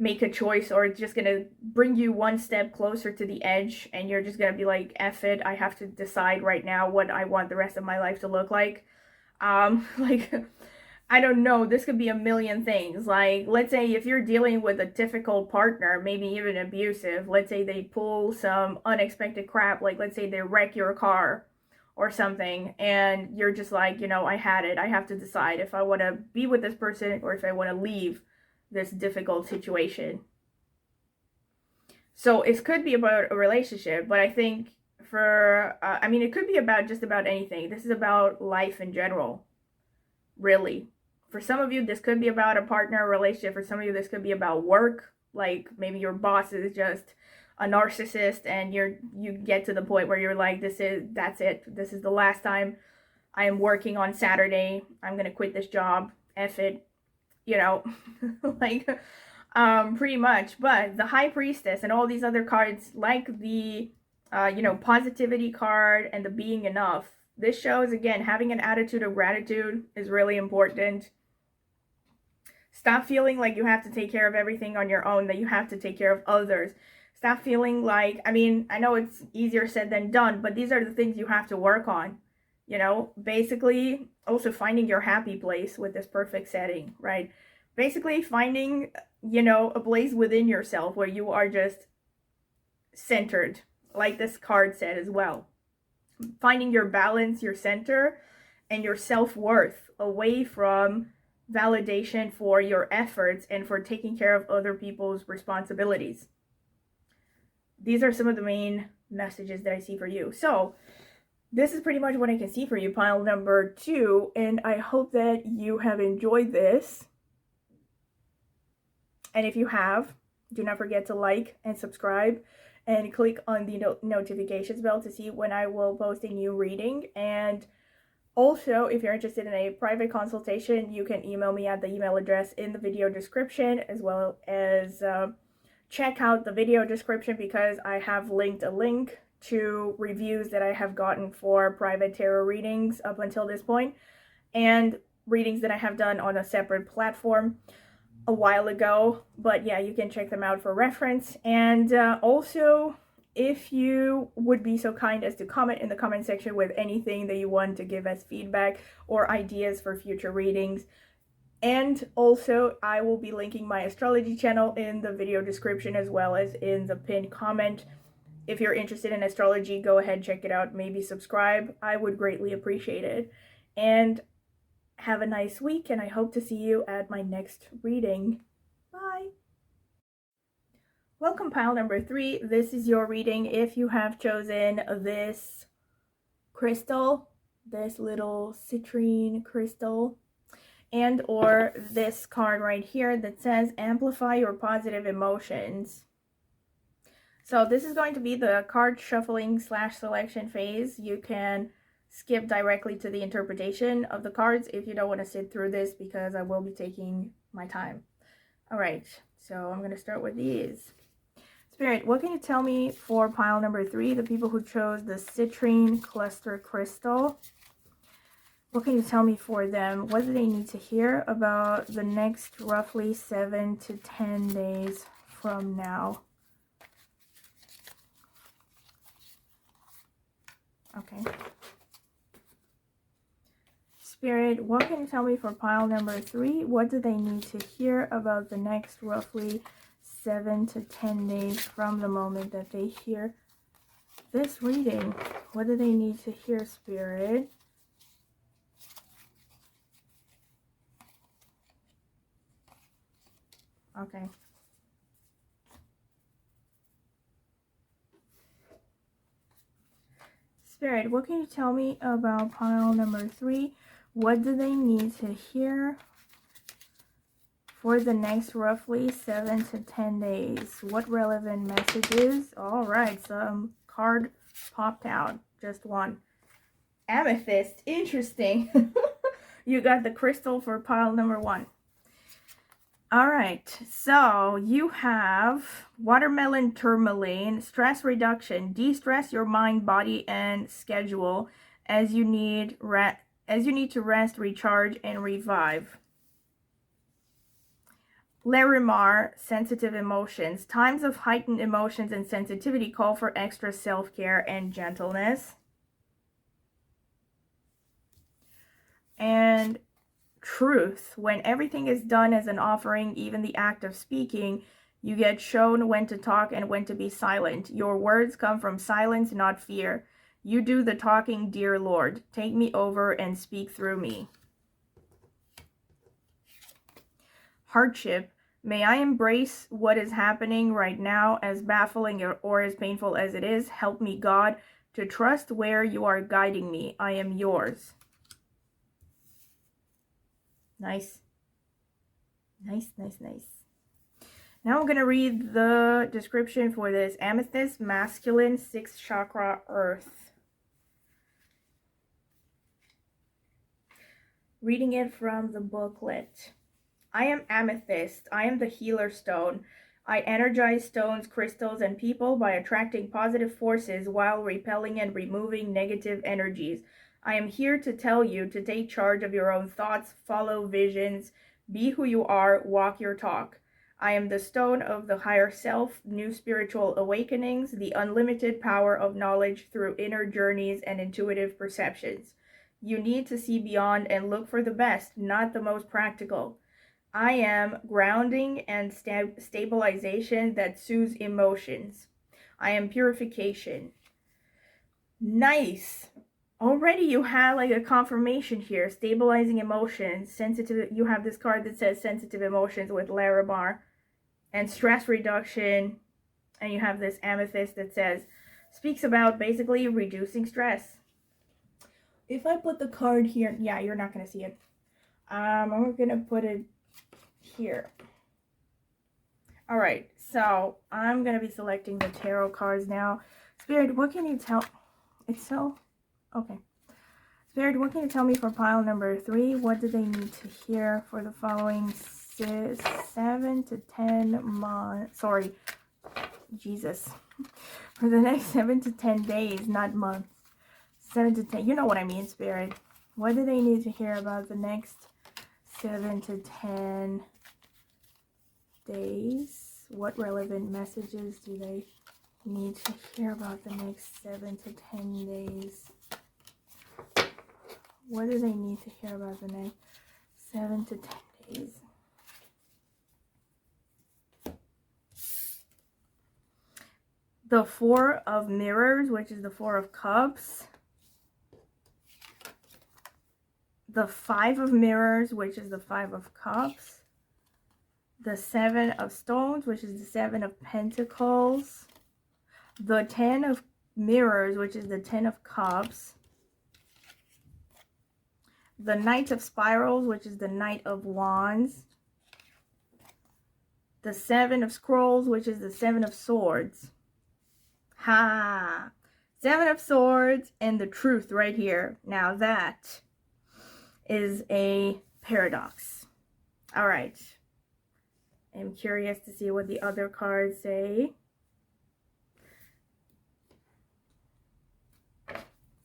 make a choice, or it's just going to bring you one step closer to the edge, and you're just going to be like, F it, I have to decide right now what I want the rest of my life to look like. Like, I don't know, this could be a million things. Like, let's say if you're dealing with a difficult partner, maybe even abusive, let's say they pull some unexpected crap, like let's say they wreck your car or something, and you're just like, you know, I had it. I have to decide if I want to be with this person or if I want to leave this difficult situation. So it could be about a relationship, but I think for, I mean, it could be about just about anything. This is about life in general, really. For some of you, this could be about a partner, a relationship. For some of you, this could be about work. Like maybe your boss is just a narcissist, and you get to the point where you're like, that's it. This is the last time I am working on Saturday. I'm gonna quit this job. F it. You know, like, pretty much. But the High Priestess and all these other cards, like the, you know, positivity card and the being enough, this shows, again, having an attitude of gratitude is really important. Stop feeling like you have to take care of everything on your own, that you have to take care of others. Stop feeling like, I mean, I know it's easier said than done, but these are the things you have to work on. You know, basically also finding your happy place with this perfect setting, right? Basically finding, you know, a place within yourself where you are just centered, like this card said as well. Finding your balance, your center, and your self-worth away from validation for your efforts and for taking care of other people's responsibilities. These are some of the main messages that I see for you. So this is pretty much what I can see for you, pile number 2, and I hope that you have enjoyed this. And if you have, do not forget to like and subscribe and click on the notifications bell to see when I will post a new reading. And also, if you're interested in a private consultation, you can email me at the email address in the video description, as well as check out the video description because I have linked a link to reviews that I have gotten for private tarot readings up until this point, and readings that I have done on a separate platform a while ago. But yeah, you can check them out for reference. And also, if you would be so kind as to comment in the comment section with anything that you want to give as feedback or ideas for future readings. And also, I will be linking my astrology channel in the video description as well as in the pinned comment. If you're interested in astrology, go ahead, check it out, maybe subscribe. I would greatly appreciate it. And have a nice week, and I hope to see you at my next reading. Bye! Welcome, pile number 3. This is your reading if you have chosen this crystal, this little citrine crystal, and or this card right here that says amplify your positive emotions. So this is going to be the card shuffling / selection phase. You can skip directly to the interpretation of the cards if you don't want to sit through this, because I will be taking my time. All right, so I'm going to start with these. Spirit, what can you tell me for pile number 3, the people who chose the citrine cluster crystal? What can you tell me for them? What do they need to hear about the next roughly 7 to 10 days from now? Okay. Spirit, what can you tell me for pile number 3? What do they need to hear about the next roughly 7 to 10 days from the moment that they hear this reading? What do they need to hear, Spirit? Okay. Spirit, what can you tell me about pile number 3? What do they need to hear for the next roughly 7 to 10 days? What relevant messages? All right, some card popped out. Just one. Amethyst. Interesting. You got the crystal for pile number 1. All right, so you have watermelon tourmaline, stress reduction, de-stress your mind, body, and schedule as you need to rest, recharge, and revive. Larimar, sensitive emotions. Times of heightened emotions and sensitivity call for extra self-care and gentleness. And truth. When everything is done as an offering, even the act of speaking, you get shown when to talk and when to be silent. Your words come from silence, not fear. You do the talking, dear Lord. Take me over and speak through me. Hardship. May I embrace what is happening right now, as baffling or as painful as it is. Help me, God, to trust where you are guiding me. I am yours. Nice. Nice, nice, nice. Now I'm going to read the description for this amethyst, masculine, 6th chakra, earth. Reading it from the booklet. I am amethyst. I am the healer stone. I energize stones, crystals, and people by attracting positive forces while repelling and removing negative energies. I am here to tell you to take charge of your own thoughts, follow visions, be who you are, walk your talk. I am the stone of the higher self, new spiritual awakenings, the unlimited power of knowledge through inner journeys and intuitive perceptions. You need to see beyond and look for the best, not the most practical. I am grounding and stabilization that soothes emotions. I am purification. Nice. Already you have like a confirmation here. Stabilizing emotions, sensitive. You have this card that says sensitive emotions with Larimar, and stress reduction. And you have this amethyst that speaks about basically reducing stress. If I put the card here, yeah, you're not going to see it. I'm going to put it here. All right, so I'm going to be selecting the tarot cards now. Spirit, what can you tell? It's so... Okay. Spirit, what can you tell me for pile number 3? What do they need to hear for the following 7 to 10 months? Sorry. Jesus. For the next 7 to 10 days, not months. 7 to 10. You know what I mean, Spirit. What do they need to hear about the next 7 to 10 days? What relevant messages do they need to hear about the next 7 to 10 days? What do they need to hear about the next 7 to 10 days? The 4 of Mirrors, which is the 4 of Cups. The 5 of Mirrors, which is the 5 of Cups. The 7 of Stones, which is the 7 of Pentacles. The 10 of Mirrors, which is the 10 of Cups. The Knight of Spirals, which is the Knight of Wands. The 7 of Scrolls, which is the 7 of Swords. Ha! 7 of Swords and the Truth right here. Now that is a paradox. All right. I'm curious to see what the other cards say.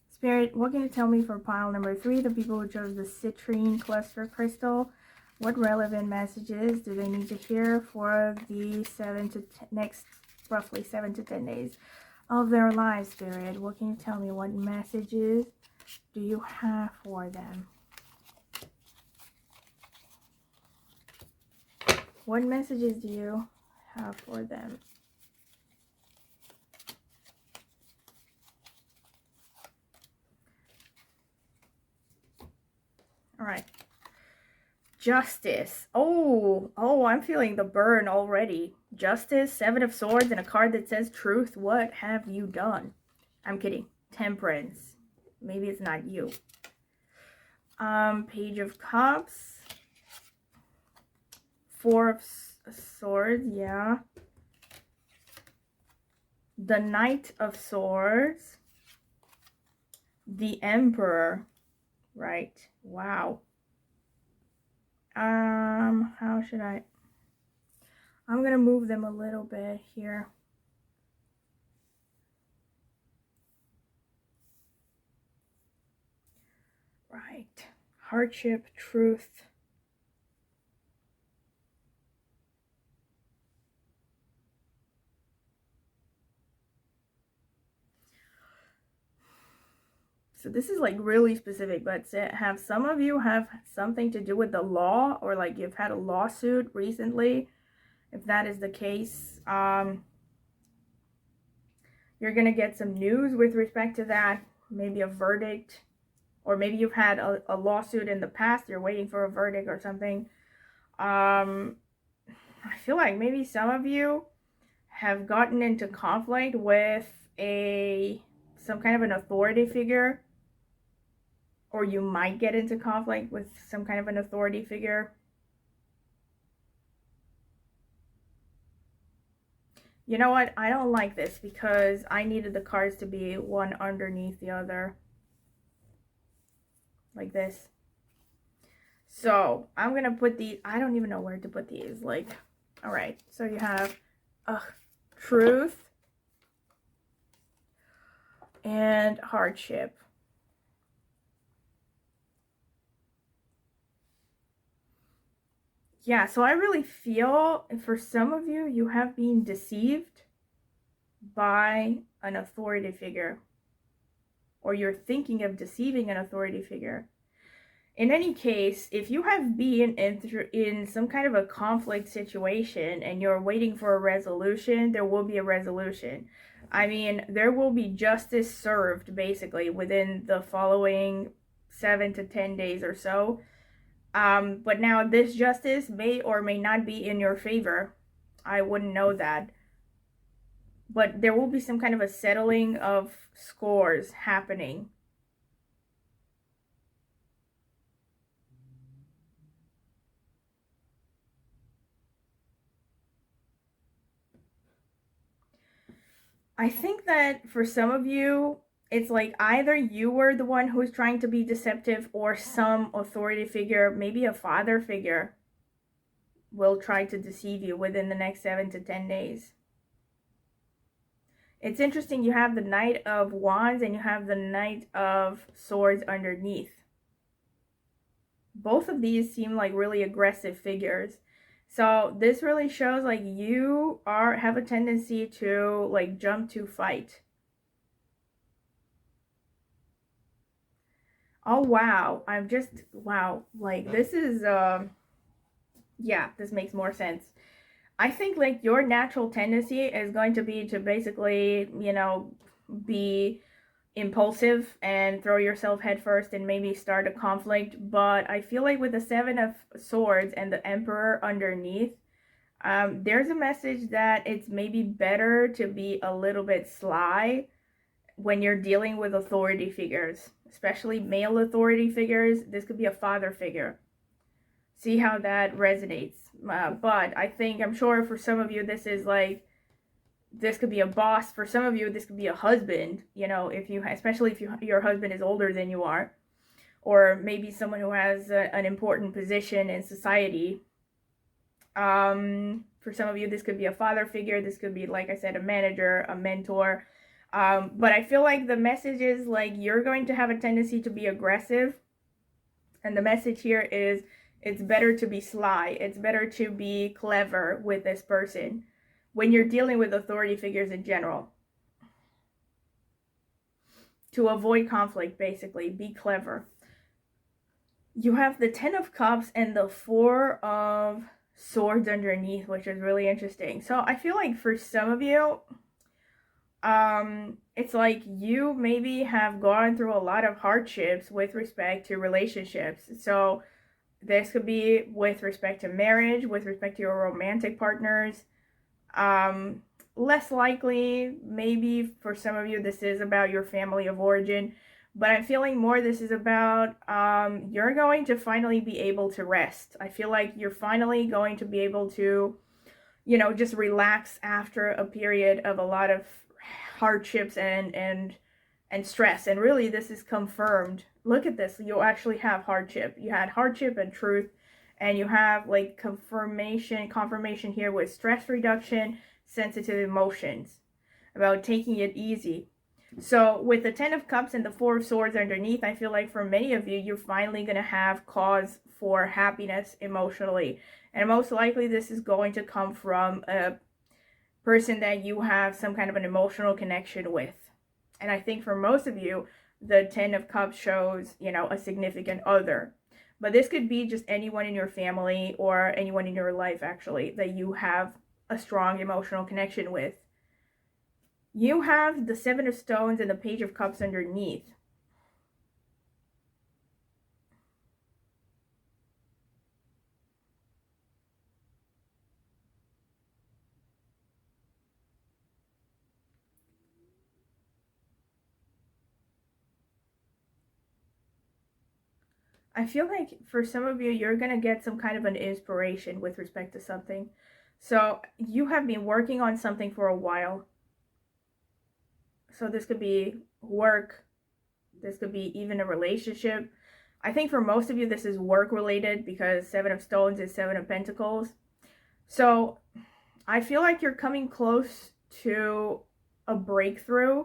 Spirit, what can you tell me for pile number 3? The people who chose the citrine cluster crystal. What relevant messages do they need to hear for the next roughly 7 to 10 days of their lives, Spirit? What can you tell me? What messages do you have for them? What messages do you have for them? All right. Justice. Oh, I'm feeling the burn already. Justice, Seven of Swords, and a card that says truth. What have you done? I'm kidding. Temperance. Maybe it's not you. Page of Cups. Four of Swords, yeah. The Knight of Swords. The Emperor. Right. Wow. How should I'm gonna move them a little bit here. Right. Hardship, truth. So this is like really specific, but have some of you have something to do with the law, or like you've had a lawsuit recently. If that is the case, you're gonna get some news with respect to that, maybe a verdict, or maybe you've had a lawsuit in the past, you're waiting for a verdict or something. I feel like maybe some of you have gotten into conflict with some kind of an authority figure, or you might get into conflict with some kind of an authority figure. You know what? I don't like this because I needed the cards to be one underneath the other. Like this. So I'm going to put these. I don't even know where to put these. Like, all right. So you have truth and hardship. Yeah, so I really feel for some of you, you have been deceived by an authority figure, or you're thinking of deceiving an authority figure. In any case, if you have been in some kind of a conflict situation and you're waiting for a resolution, there will be a resolution. I mean, there will be justice served basically within the following 7 to 10 days or so. But now this justice may or may not be in your favor. I wouldn't know that. But there will be some kind of a settling of scores happening. I think that for some of you, it's like either you were the one who's trying to be deceptive, or some authority figure, maybe a father figure, will try to deceive you within the next 7 to 10 days. It's interesting, you have the Knight of Wands and you have the Knight of Swords underneath. Both of these seem like really aggressive figures. So this really shows like you have a tendency to like jump to fight. Oh wow, wow, like this is yeah, this makes more sense. I think like your natural tendency is going to be to basically, you know, be impulsive and throw yourself headfirst and maybe start a conflict. But I feel like with the Seven of Swords and the Emperor underneath, there's a message that it's maybe better to be a little bit sly when you're dealing with authority figures, especially male authority figures. This could be a father figure. See how that resonates. But I think, I'm sure for some of you, this is like, this could be a boss. For some of you, this could be a husband, you know, especially if your husband is older than you are, or maybe someone who has an important position in society. For some of you, this could be a father figure. This could be, like I said, a manager, a mentor. But I feel like the message is like you're going to have a tendency to be aggressive. And the message here is it's better to be sly. It's better to be clever with this person when you're dealing with authority figures in general. To avoid conflict, basically, be clever. You have the Ten of Cups and the Four of Swords underneath, which is really interesting. So I feel like for some of you, it's like you maybe have gone through a lot of hardships with respect to relationships. So This could be with respect to marriage, with respect to your romantic partners. Less likely, maybe for some of you, this is about your family of origin. But I'm feeling more this is about you're going to finally be able to rest. I feel like you're finally going to be able to, you know, just relax after a period of a lot of hardships and stress. And really, this is confirmed. Look at this. You actually have hardship. You had hardship and truth, and you have like confirmation here with stress reduction, sensitive emotions, about taking it easy. So with the 10 of Cups and the 4 of Swords underneath, I feel like for many of you, you're finally going to have cause for happiness emotionally. And most likely this is going to come from a person that you have some kind of an emotional connection with. And I think for most of you, the 10 of Cups shows, you know, a significant other. But this could be just anyone in your family or anyone in your life, actually, that you have a strong emotional connection with. You have the 7 of Stones and the Page of Cups underneath. I feel like for some of you, you're going to get some kind of an inspiration with respect to something. So you have been working on something for a while. So this could be work. This could be even a relationship. I think for most of you, this is work related because 7 of Stones is 7 of Pentacles. So I feel like you're coming close to a breakthrough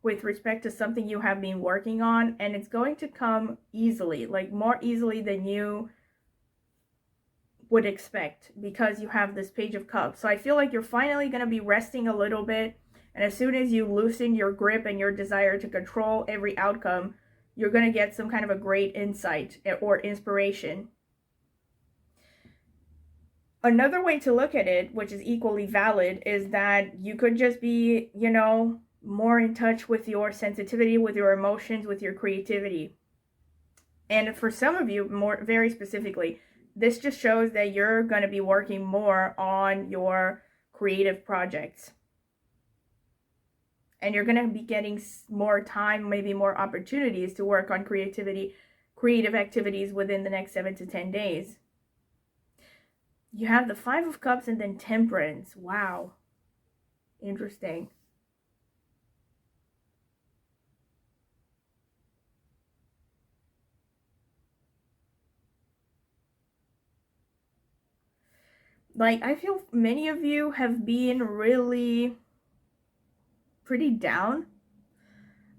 with respect to something you have been working on, and it's going to come easily, like more easily than you would expect, because you have this Page of Cups. So I feel like you're finally going to be resting a little bit, and as soon as you loosen your grip and your desire to control every outcome, you're going to get some kind of a great insight or inspiration. Another way to look at it, which is equally valid, is that you could just be, you know, more in touch with your sensitivity, with your emotions, with your creativity. And for some of you, more very specifically, this just shows that you're going to be working more on your creative projects. And you're going to be getting more time, maybe more opportunities to work on creative activities within the next 7 to 10 days. You have the 5 of Cups and then Temperance. Wow. Interesting. Like, I feel many of you have been really pretty down.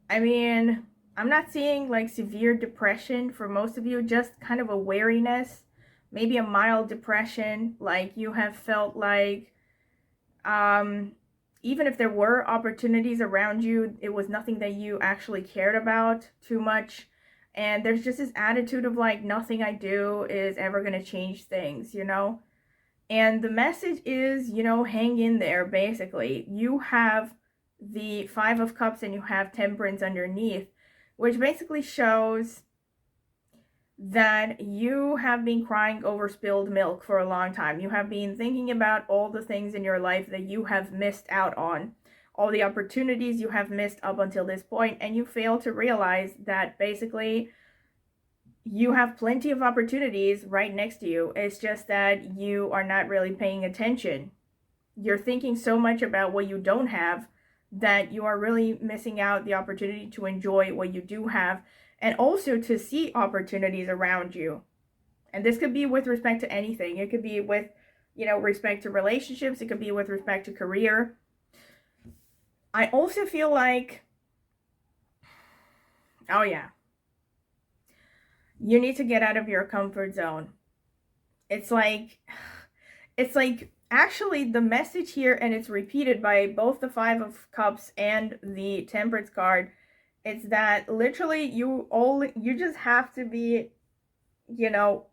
I mean, I'm not seeing like severe depression for most of you, just kind of a weariness, maybe a mild depression. Like you have felt like, even if there were opportunities around you, it was nothing that you actually cared about too much. And there's just this attitude of like, nothing I do is ever going to change things, you know? And the message is, you know, hang in there, basically. You have the 5 of Cups and you have Temperance underneath, which basically shows that you have been crying over spilled milk for a long time. You have been thinking about all the things in your life that you have missed out on, all the opportunities you have missed up until this point, and you fail to realize that basically you have plenty of opportunities right next to you. It's just that you are not really paying attention. You're thinking so much about what you don't have that you are really missing out the opportunity to enjoy what you do have, and also to see opportunities around you. And this could be with respect to anything. It could be with, you know, respect to relationships. It could be with respect to career. I also feel like, oh yeah, you need to get out of your comfort zone. It's like actually the message here, and it's repeated by both the 5 of Cups and the Temperance card, it's that literally you just have to be, you know,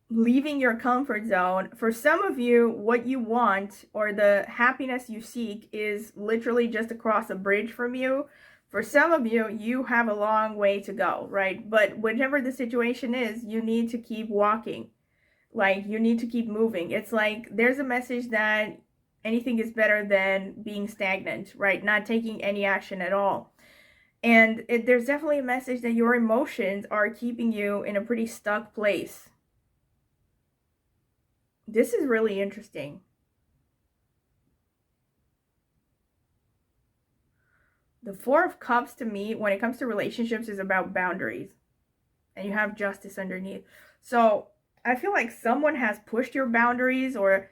leaving your comfort zone. For some of you, what you want or the happiness you seek is literally just across a bridge from you. For some of you, you have a long way to go, right? But whatever the situation is, you need to keep walking. Like, you need to keep moving. It's like there's a message that anything is better than being stagnant, right? Not taking any action at all. And there's definitely a message that your emotions are keeping you in a pretty stuck place. This is really interesting. The Four of Cups, to me, when it comes to relationships, is about boundaries. And you have Justice underneath. So I feel like someone has pushed your boundaries, or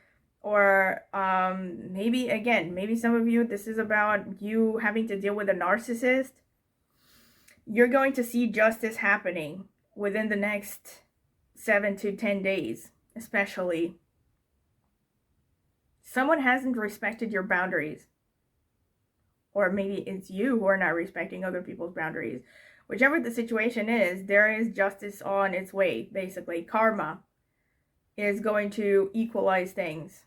maybe, again, maybe some of you, this is about you having to deal with a narcissist. You're going to see justice happening within the next 7 to 10 days, especially. Someone hasn't respected your boundaries. Or maybe it's you who are not respecting other people's boundaries. Whichever the situation is, there is justice on its way, basically. Karma is going to equalize things.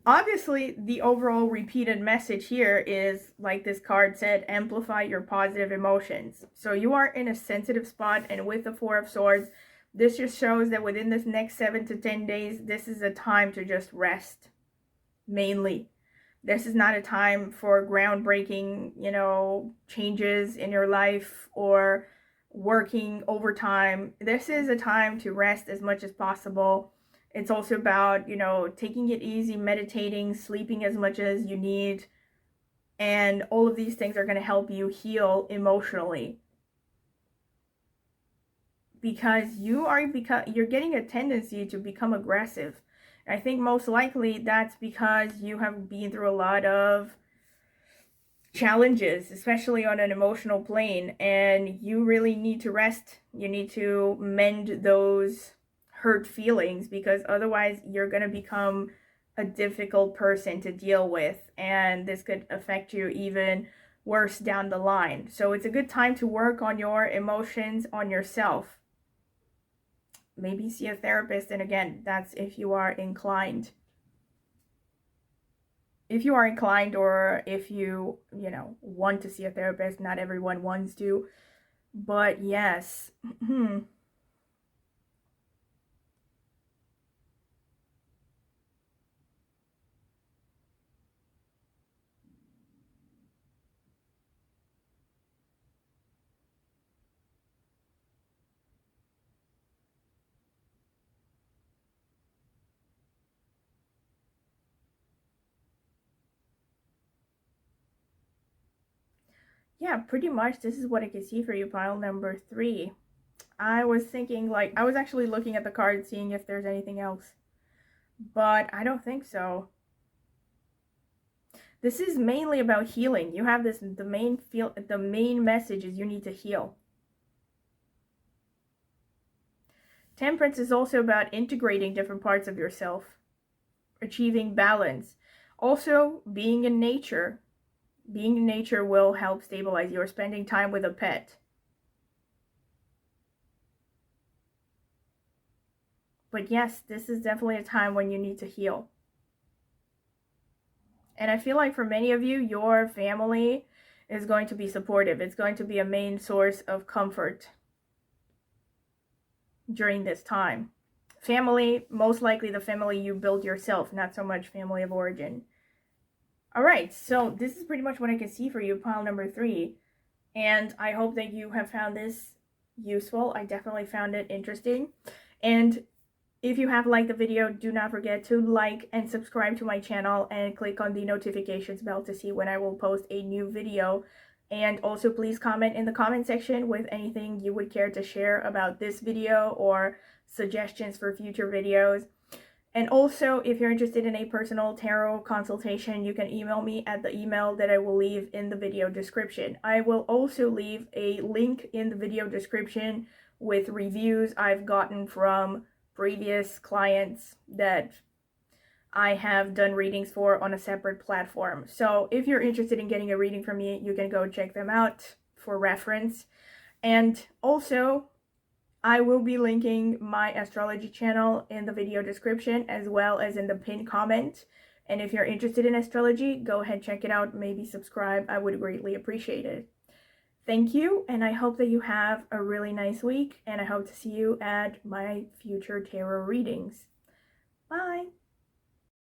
Obviously, the overall repeated message here is, like this card said, amplify your positive emotions. So you are in a sensitive spot, and with the Four of Swords, this just shows that within this next 7 to 10 days, this is a time to just rest, mainly. This is not a time for groundbreaking, changes in your life or working overtime. This is a time to rest as much as possible. It's also about, taking it easy, meditating, sleeping as much as you need. And all of these things are going to help you heal emotionally. Because you're getting a tendency to become aggressive. I think most likely that's because you have been through a lot of challenges, especially on an emotional plane, and you really need to rest. You need to mend those hurt feelings, because otherwise you're going to become a difficult person to deal with, and this could affect you even worse down the line. So it's a good time to work on your emotions, on yourself. Maybe see a therapist, and again, that's if you are inclined. If you are inclined, or if you want to see a therapist. Not everyone wants to, but yes. Yeah, pretty much this is what I can see for you, pile number 3. I was thinking, I was actually looking at the card, seeing if there's anything else, but I don't think so. This is mainly about healing. You have the main message is you need to heal. Temperance is also about integrating different parts of yourself, achieving balance. Also, being in nature. Being in nature will help stabilize you, or spending time with a pet. But yes, this is definitely a time when you need to heal. And I feel like for many of you, your family is going to be supportive. It's going to be a main source of comfort during this time. Family, most likely the family you build yourself, not so much family of origin. All right, so this is pretty much what I can see for you, pile number 3. And I hope that you have found this useful. I definitely found it interesting. And if you have liked the video, do not forget to like and subscribe to my channel, and click on the notifications bell to see when I will post a new video. And also please comment in the comment section with anything you would care to share about this video, or suggestions for future videos. And also, if you're interested in a personal tarot consultation, you can email me at the email that I will leave in the video description. I will also leave a link in the video description with reviews I've gotten from previous clients that I have done readings for on a separate platform. So if you're interested in getting a reading from me, you can go check them out for reference. And also, I will be linking my astrology channel in the video description, as well as in the pinned comment. And if you're interested in astrology, go ahead, check it out, maybe subscribe. I would greatly appreciate it. Thank you, and I hope that you have a really nice week, and I hope to see you at my future tarot readings. Bye!